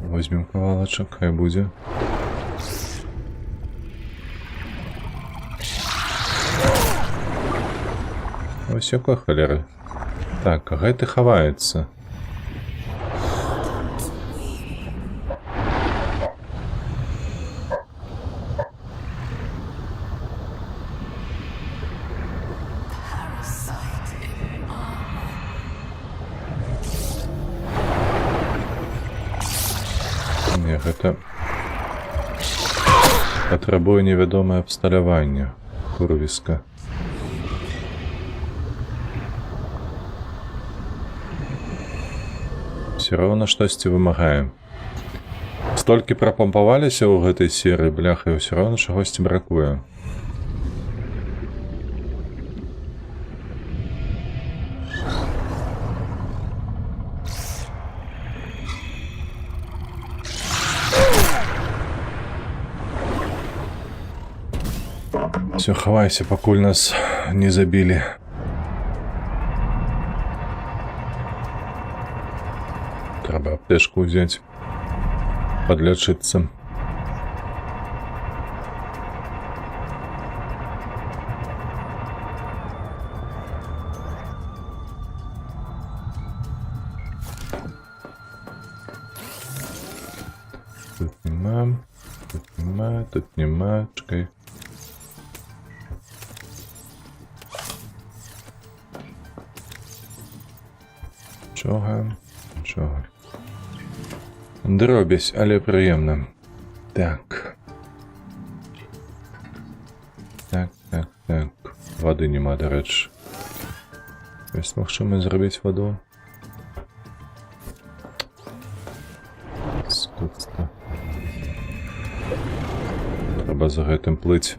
Возьмем кавалачак, хай будзе. Ось якой халеры. Так, а гэты хаваецца. Не, гэта патрабуе невядомае абсталяванне. Курвіска. Все роўна штосьці вымагаем. Столькі прапампаваліся ў гэтай серыі, бляха, і ўсё роўна чагосьці бракуе. Все, хавайся, пакуль нас не забілі. Трэба аптэшку ўзяць, падлячыцца. Тут нема, тут нема, тут нема, чекай. Чого? Дробязь, але прыемна. Так. Так. Вады нема, дарэчы. Ёсць магчымасць зрабіць ваду. Скотска. Трэба за гэтым плыць.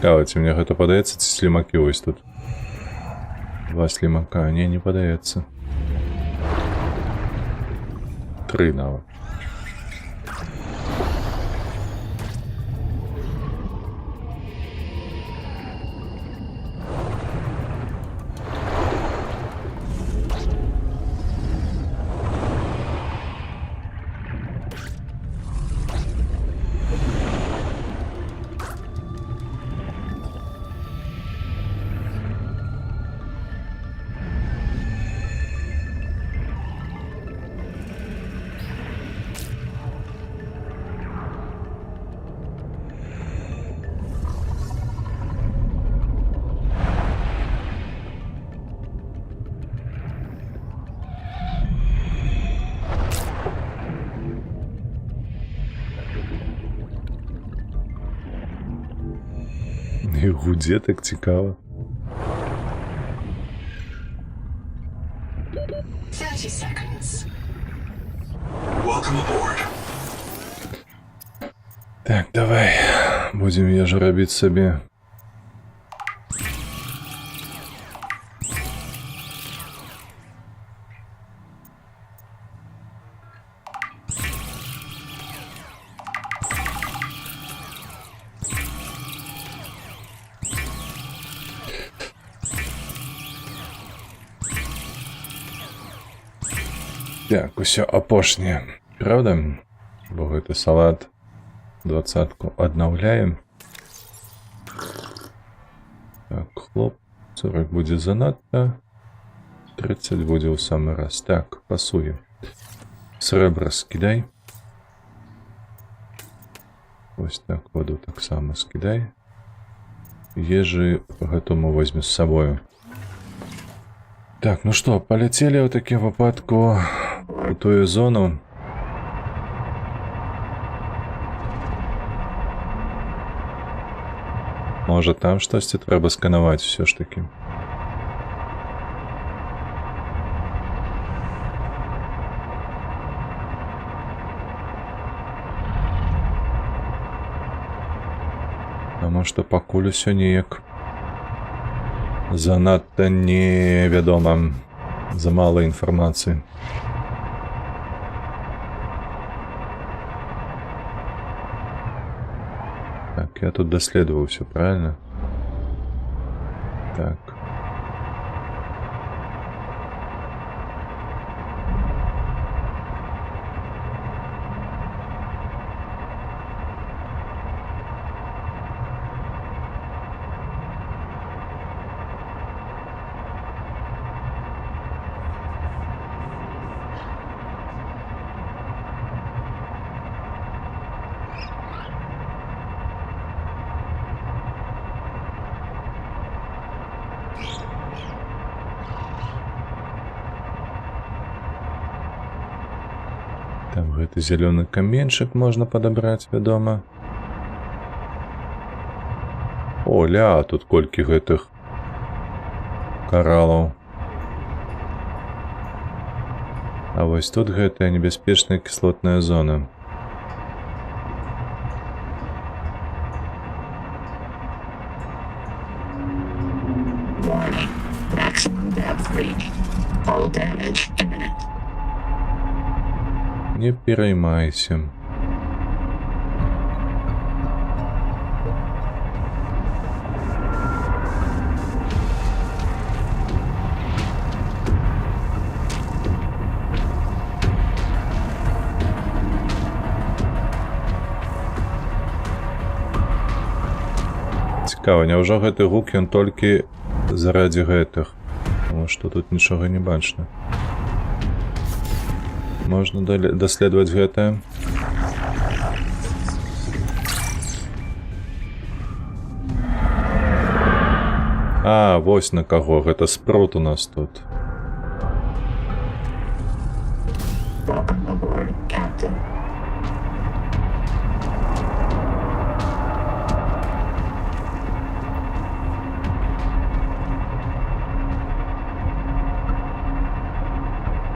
Цікаво, ці мне гэта падаецца, ці слімакі вось тут. Два слімака, не падаецца. 3 нават. І гудзе так цікава. 30 seconds. Welcome aboard. Так, давай. Будем ежу рабіць сабе. Так, усё апошняе. Правда? Бо гэты салат 20-ку аднаўляем. Так, хлоп. 40 будзе занадта. 30 будзе ў самы раз. Так, пасуе. Срэбра скідай. Вось так, воду таксама скідай. Ежы гэтаму возьму з сабою. Так, ну што, паляцелі ў такім выпадку у тую зону. Можа там штосьці трэба сканаваць усё ж такі. Таму што пакуль усё неяк занадта невядома, за мала інфармацыі. Так, я тут даследаваў усё, правильно? Так. Там гэты зялёны каменьчык можна падабраць, вядома. О, ля, тут колькі гэтых каралаў. А вось тут гэтая небяспечная кіслотная зона. Warning. Maximum depth reached. Hull damage imminent. Не переймайся. Цікава, няўжо гэты гук ён толькі заради гэтых? Таму што тут нічога не бачна. Можна даследаваць гэтае. А, вось на каго, гэта спрут у нас тут. Welcome aboard, Captain.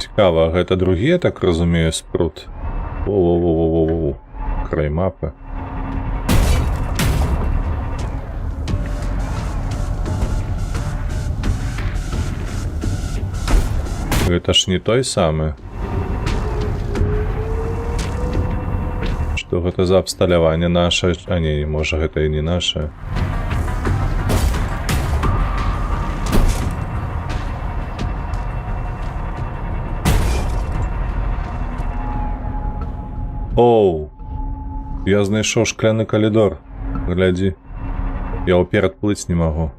Цікава, гэта другі, я так разумею, спрут. Воу-воу-воу-воу-воу. Край мапы. Гэта ж не той самы. Што гэта за абсталяванне наша? А не, можа гэта і не наша. Оу! Я знайшоў шкляны калідор. Глядзі. Я ўперад плыць не магу.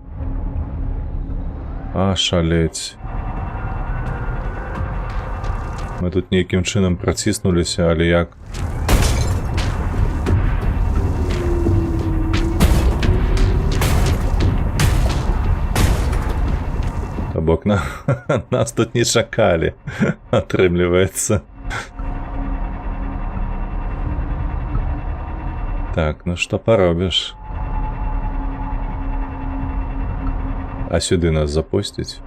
А, шалець. Мы тут нейкім чынам праціснуліся, але як? То бок нас тут не чакалі, атрымліваецца. Так, ну што паробіш? А сюды нас запусціць?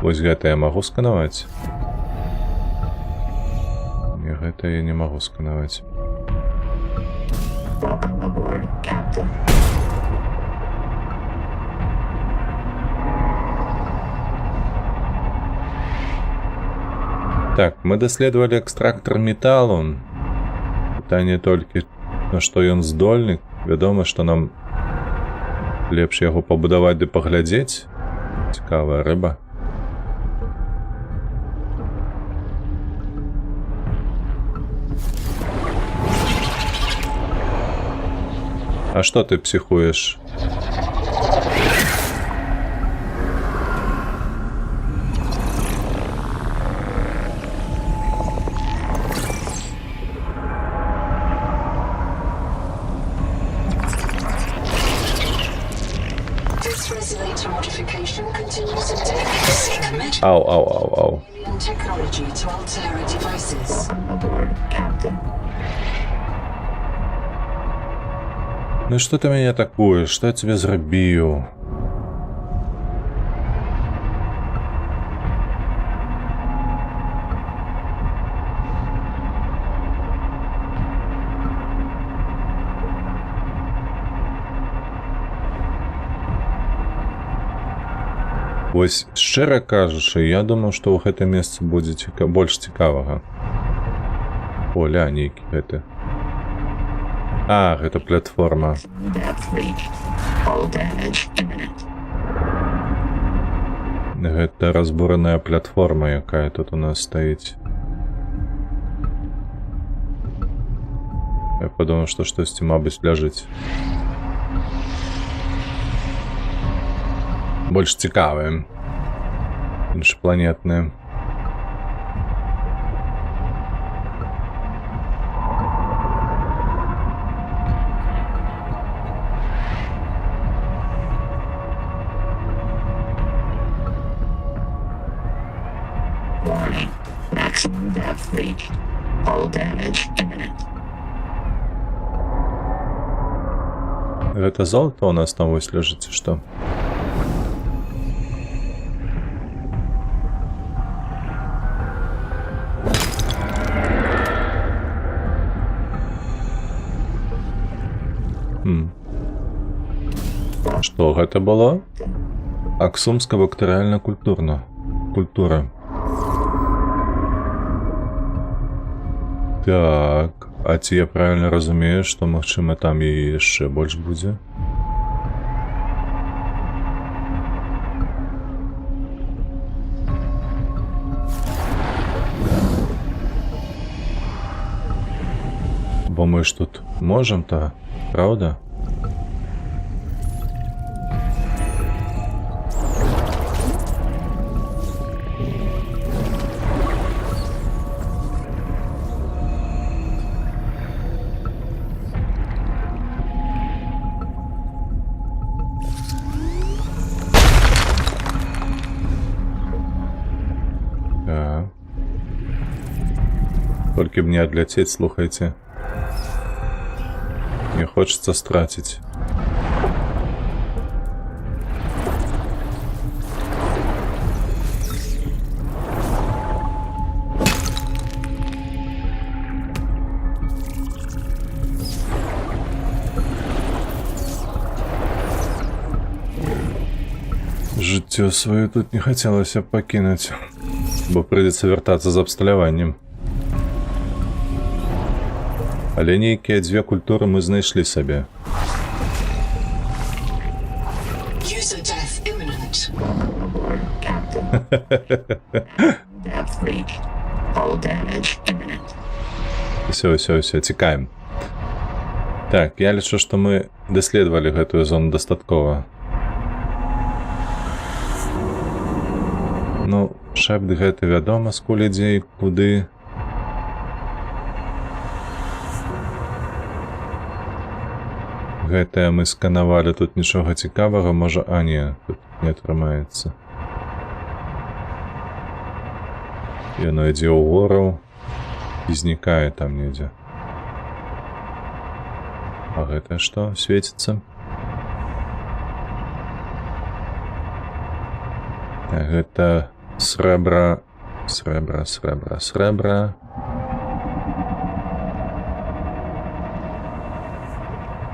Вось гэта я магу сканаваць? Не, гэта я не магу сканаваць. Welcome aboard, Captain. Так, мы даследавалі экстрактор металу. Пытанне толькі, на што ён здольны. Вядома, што нам лепш яго пабудаваць ды паглядзець. Цікавая рыба. А што ты псіхуеш? This resonator modification continues indefinitely. Commit Ау, ау, ау, ау. alien technology to Altera devices. Welcome aboard, Captain. Ну што ты мяне атакуеш? Што я цябе зрабіў? Вось, шчыра кажучы, я думаў, што ў гэтым месцы будзе больш цікавага. О, ля, нейкі гэты. А, гэта платформа. Depth reached. Hull damage imminent. Гэта разбураная платформа, якая тут у нас стаіць. Я падумаў, што штосьці, мабыць, ляжыць. Больш цікавае. Іншапланетнае. Warning. Maximum depth reached. Hull damage imminent. Гэта золото у нас там вось ляжыць, ці што? Што гэта было? Аксумска бактэрыяльная культура. Так, а ці я правильно разумею, што, магчыма, там і яшчэ больш будзе? Бо мы ж тут можам-то, правда? Толькі б не адляцець, слухайце. Не хочацца страціць. жыццё сваё тут не хацелася б пакінуць, бо прыйдзецца вяртацца з абсталяваннем. Але нейкія дзве культуры мы знайшлі сабе. User death imminent. Captain. Depth reached. Hull damage imminent. Все, цікаем. Так, я лічу, што мы даследавалі гэтую зону дастаткова. Ну, шэпт гэты вядома, скуль ідзе і куды. Гэтае мы сканавалі, тут нічога цікавага, можа, а не, тут не атрымаецца. Яно ідзе ўгору і знікае там недзе. А гэта што свеціцца? Так, гэта срэбра.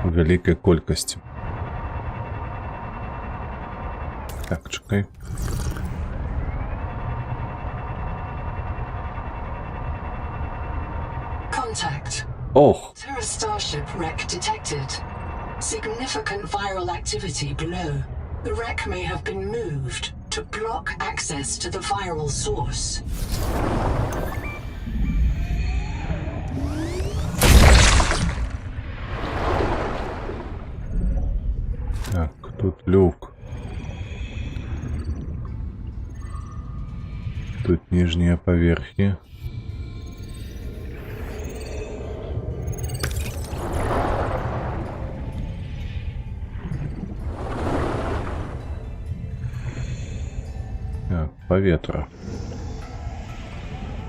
У вялікай колькасці. Так, чакай. Contact. Ох! Terra Starship wreck detected. Significant viral activity below. The wreck may have been moved to block access to the viral source. Так, тут люк. Тут нижние поверхи. Так, паветра.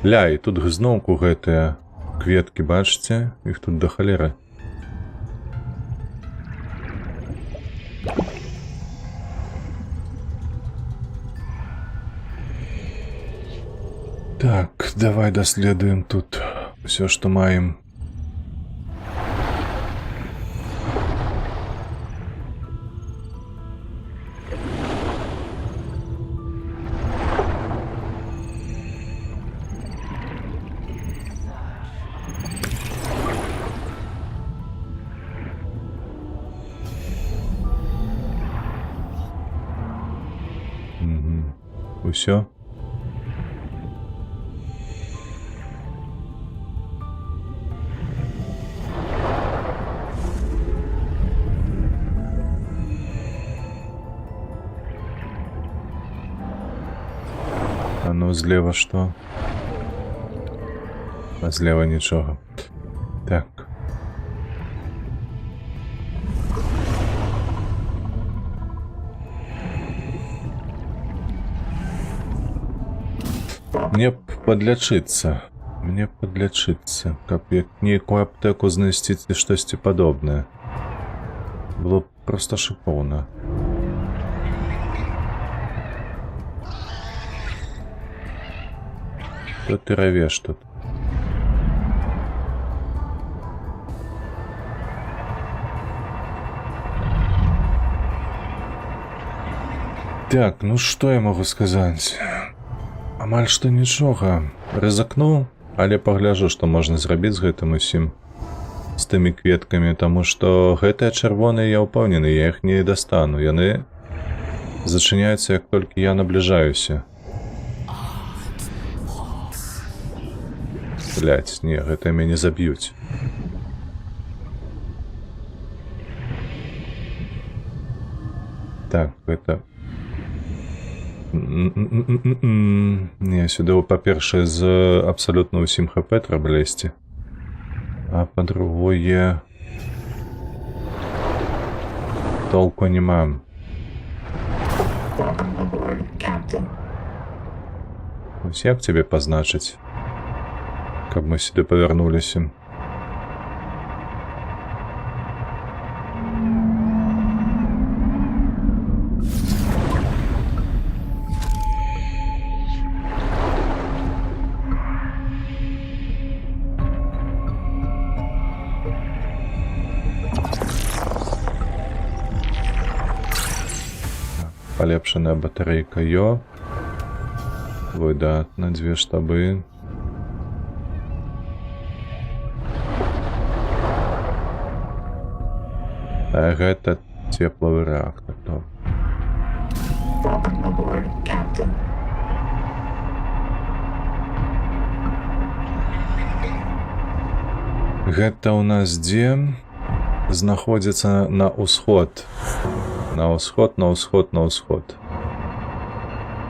Ля, і тут зноўку гэтыя кветкі, бачыце? Іх тут да халеры. Так, давай даследуем тут все, што маем. Усё. А ну, злева что? А злева нічога. Так. Мне подлячыцца. Каб як нейкую аптэку знайсці ці штосьці падобнае. Было б проста шыкоўна. Што ты равеш тут? Так, ну што я магу сказаць? Амаль што нічога. Рызыкнуў, але пагляджу, што можна зрабіць з гэтым усім. З тымі кветкамі, таму што гэтыя чырвоныя, я ўпэўнены, я іх не дастану. Яны зачыняюцца, як толькі я набліжаюся. Блядь, не, гэта мяне заб'юць. Так, гэта... Не, сюда, па-першае, з абсалютна ўсім ХП трэба лезці. А па-другое... толку не мам. Ось як цябе пазначыць? Каб мы сюды павярнуліся. Полепшаная батарейка Йо. Выдатна, 2 штабы. А гэта тепловый реактор. То. Welcome aboard, Captain. Гэта у нас дзе знаходзіцца на ўсход. На ўсход, на ўсход, на ўсход.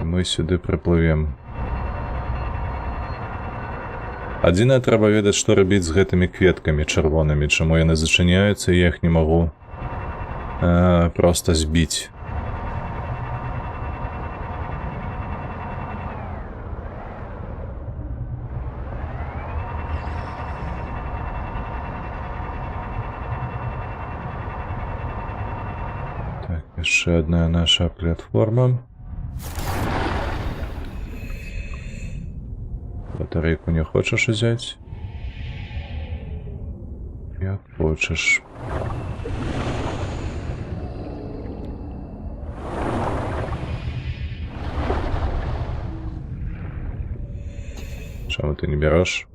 І мы сюды прыплывем. Адзінае, трэба ведаць, што рабіць з гэтымі кветкамі чырвонымі, чаму яны зачыняюцца, і я іх не магу просто збіць. Так, яшчэ одна наша платформа. Батарейку не хочешь взять? Як хочешь. Чему ты не берешь?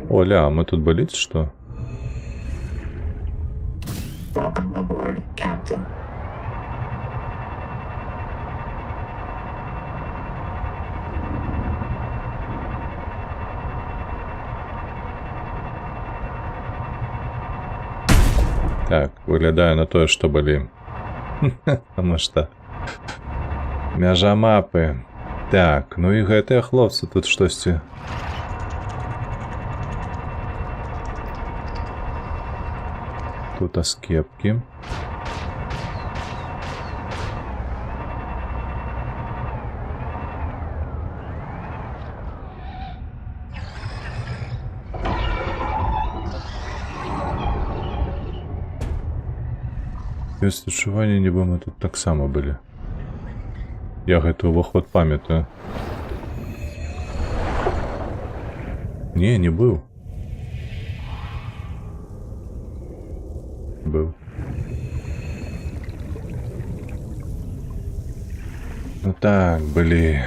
Оля, а мы тут были, что? Welcome aboard, Captain. Так, выглядае на тое, што былі. Таму што мяжа мапы. Так, ну і гэтыя хлопцы тут штосьці. Тут аскепкі. Ёсць адчуванне, нібы мы тут таксама былі. Я гэты ўваход памятаю. Не, не быў. Быў. Ну так, былі.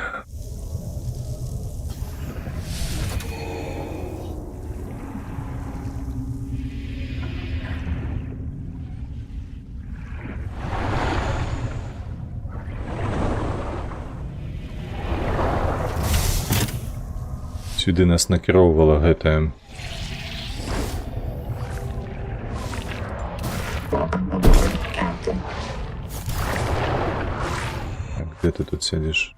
Сюды нас накіроўвала гэтая. Welcome aboard, Captain. Так, где ты тут сидишь?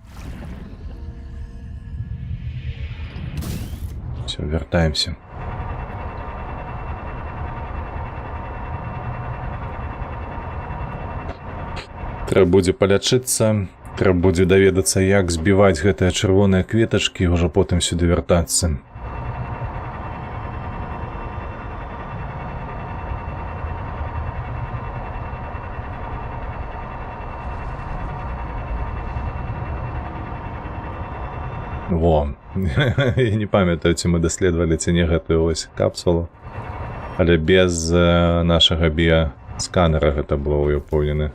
Все, вертаемся. Трэба будзе палячыцца. Трэба будзе даведацца, як збіваць гэтыя чырвоныя кветачкі і ўжо потым сюды вяртацца. Во. Я не памятаю, ці мы даследавалі, ці не гэтую ось капсулу. Але без нашага біасканера гэта было ўяўпоўнены.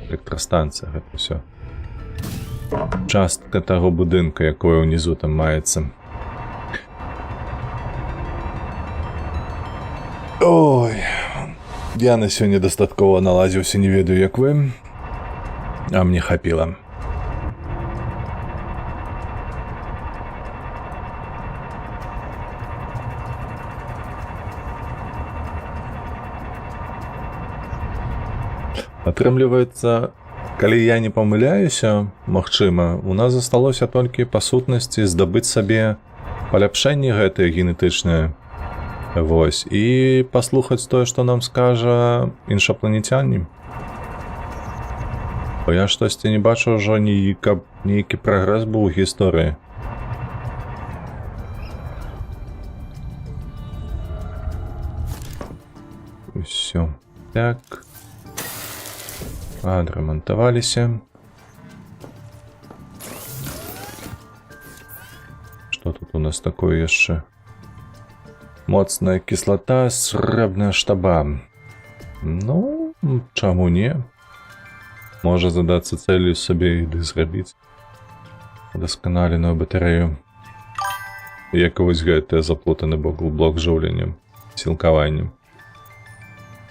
Электростанцыя, гэта ўсё. Частка таго будынка, якое ўнізу там маецца. Ой, я на сёння дастаткова налазіўся, не ведаю, як вы, а мне хапіла. Атрымліваецца, калі я не памыляюся, магчыма, у нас засталося толькі па сутнасці здабыць сабе паляпшэнні гэтыя генетычныя. Вось, і паслухаць тое, што нам скажа іншапланетянін. Бо я штосьці не бачу ўжо каб нейкі прагрэс быў у гісторыі. Усё. Так. Адрамантаваліся. Што тут у нас такое яшчэ? Моцная кіслата, срэбная штаба. Ну, чаму не? Можа задацца цэлю сабе і зрабіць удасканаленую батарэю. Як вось гэты заплутаны блок жыўлення, сілкаваннем.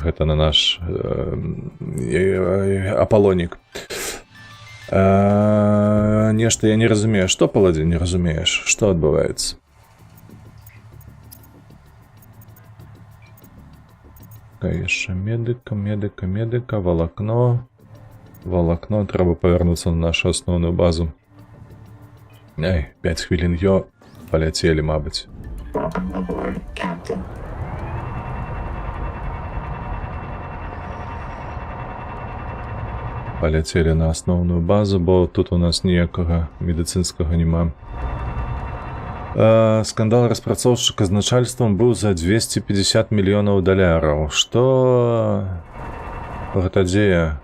Гэта на наш Аполлонік. Нешта я не разумею. Што, Паладзін, не разумееш? Што адбываецца? Яшчэ медыка, валакно. Валакно, трэба павярнуцца на нашу асноўную базу. Ай, 5 хвілін, паляцелі, мабыць. Welcome aboard, Captain. Паляцелі на асноўную базу, бо тут у нас ніякага медыцынскага няма. Скандал распрацоўшчыка з начальствам быў за 250 мільёнаў $. Што гэта дзея?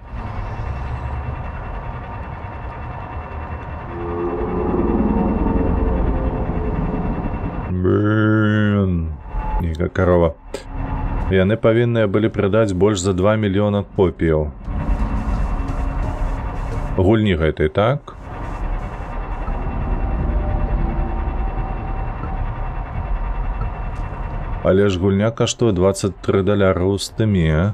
Ніга карова. Яны павінныя былі прадаць больш за 2 мільёна копіяў. Гульні гэтай, так? Але ж гульня каштуе $23 ў стыме.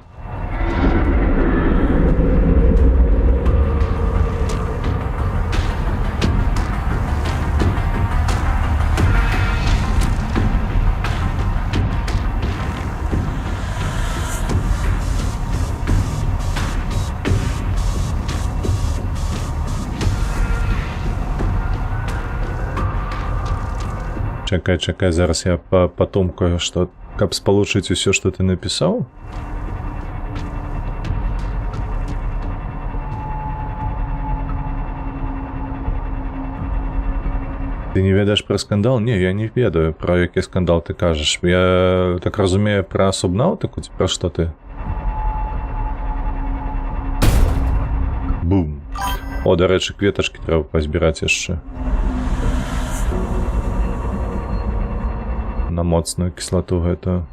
Чакай, зараз я патумкаю, што каб спалучыць усё, што ты напісаў. Ты не ведаеш пра скандал? Не, я не ведаю, пра які скандал ты кажаш. Я так разумею, пра субнаўтыку, ці пра што ты? Бум. О, дарэчы, кветачкі трэба пазбіраць яшчэ. На моцную кіслату гэтую.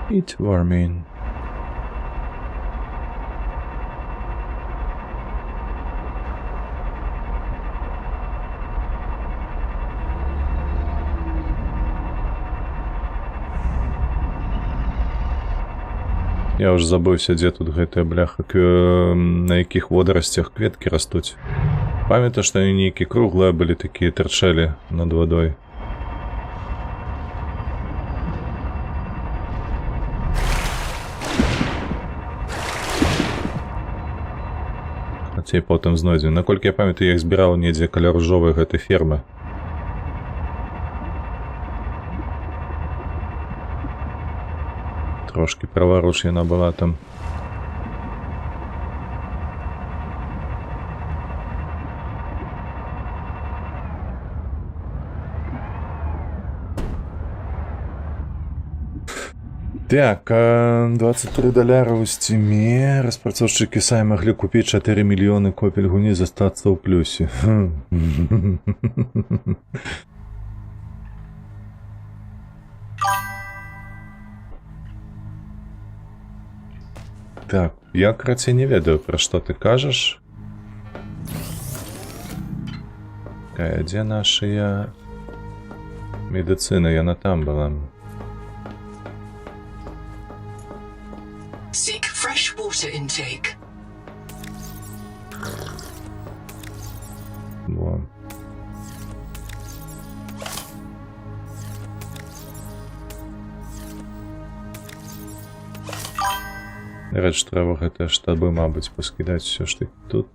Heat warming. Я ўжо забыўся, дзе тут гэтыя бляха, на якіх водарасцях кветкі растуць. Памятаю, што яны нейкія круглыя былі такія, тырчэлі над вадой. Хаця і потым знойдзем. Наколькі я памятаю, я іх збіраў недзе каля ружовай гэтай фермы. Трошки праворуч яна была там. Так, $23 у стиме. Распрацоўшчыкі самі маглі купіць 4 мільёны копій гульні, застацца ў плюсе. Так, я, карацей, не ведаю, пра што ты кажаш. Дзе нашая медыцына? Яна там была. Seek fresh water intake. Во. Рэч, трэба гэтыя штабы, мабыць, паскідаць усё ж такі тут.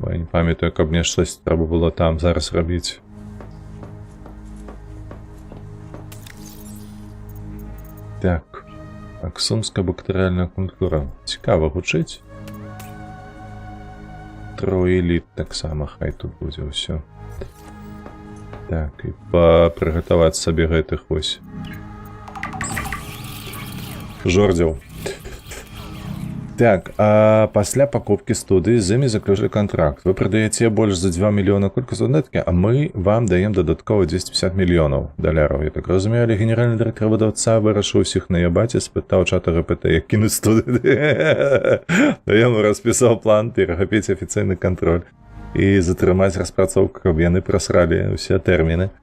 Бо я не памятаю, каб мне штось трэба было там зараз рабіць. Так. Аксумская бактэрыяльная культура. Цікава гучыць. Троеліт таксама, хай тут будзе ўсё. Так, і прыгатаваць сабе гэтых вось жордзяў. Так, а пасля пакупкі студыі з імі заключылі контракт. Вы прадаеце больш за 2 мільёна колькі задаткі, а мы вам даем дадаткова 250 мільёнаў даляраў. Я так разумею, але генеральны дырэктар выдаўца вырашыў усіх наябаць і спытаў чата ГПТ, як кінуць студыі. Я яму распісаў план перахапіць афіцыйны кантроль і затрымаць распрацоўку, каб яны прасралі ўсе тэрміны.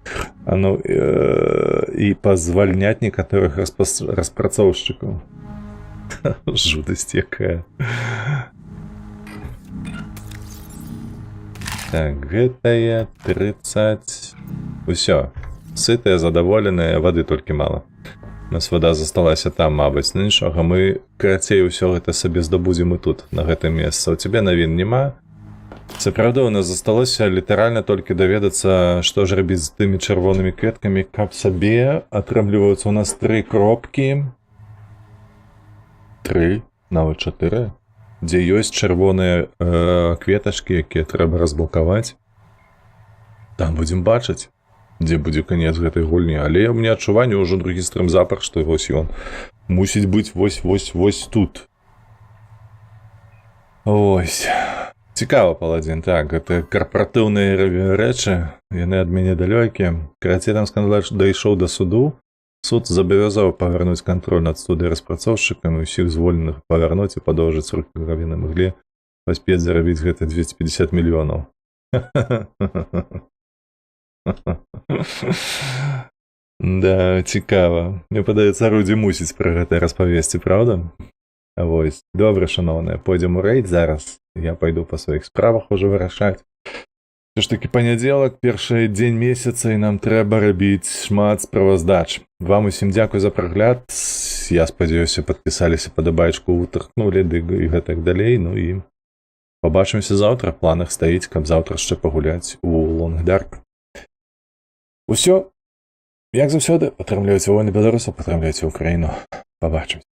І пазвальняць некаторых распрацоўшчыкаў. Жудасць якая. Так, гэтая 30. Усё. Сытая, задаволеная, вады толькі мала. У нас вада засталася там, мабыць. Ну нічога, мы карацей усё гэта сабе здабудзем і тут, на гэтым месцы. У цябе навін няма. Сапраўды, у нас засталося літаральна толькі даведацца, што ж рабіць з тымі чырвонымі кветкамі, каб сабе атрымліваюцца у нас 3 кропкі. 3, нават 4, дзе ёсць чырвоныя кветачкі, якія трэба разблокаваць. Там будзем бачыць, дзе будзе канец гэтай гульні. Але у мяне адчуванне ўжо другі стрым-запар, што вось ён мусіць быць вось тут. Ось. Цікава, Паладзін. Так, гэта карпаратыўныя рэчы, яны ад мяне далёкія. Карацей, там скандал дайшоў да суду. Суд забавязаў павярнуць кантроль над студыяй распрацоўшчыкам і ўсіх звольненых павярнуць і падоўжыць рукі, каб яны маглі паспець зарабіць гэта 250 мільёнаў. Да, цікава. Мне падаецца, Рудзі мусіць пра гэта распавесці, праўда? Вось. Добра, шаноўныя, пойдзем у рэйд зараз. Я пайду па сваіх справах ужо вырашаць. Все ж таки панядзелак, першы дзень месяца, і нам трэба рабіць шмат справаздач. Вам усім дзякуй за прагляд. Я спадзяюся, падпісаліся, падабаечку ўтаркнулі, і гэтак далей. Ну і пабачымся заўтра. В планах стаіць, каб заўтра яшчэ пагуляць у Лонгдарк. Усё. Як заўсёды, падтрымлівайце войны беларусаў, падтрымлівайце Украіну. Пабачымся.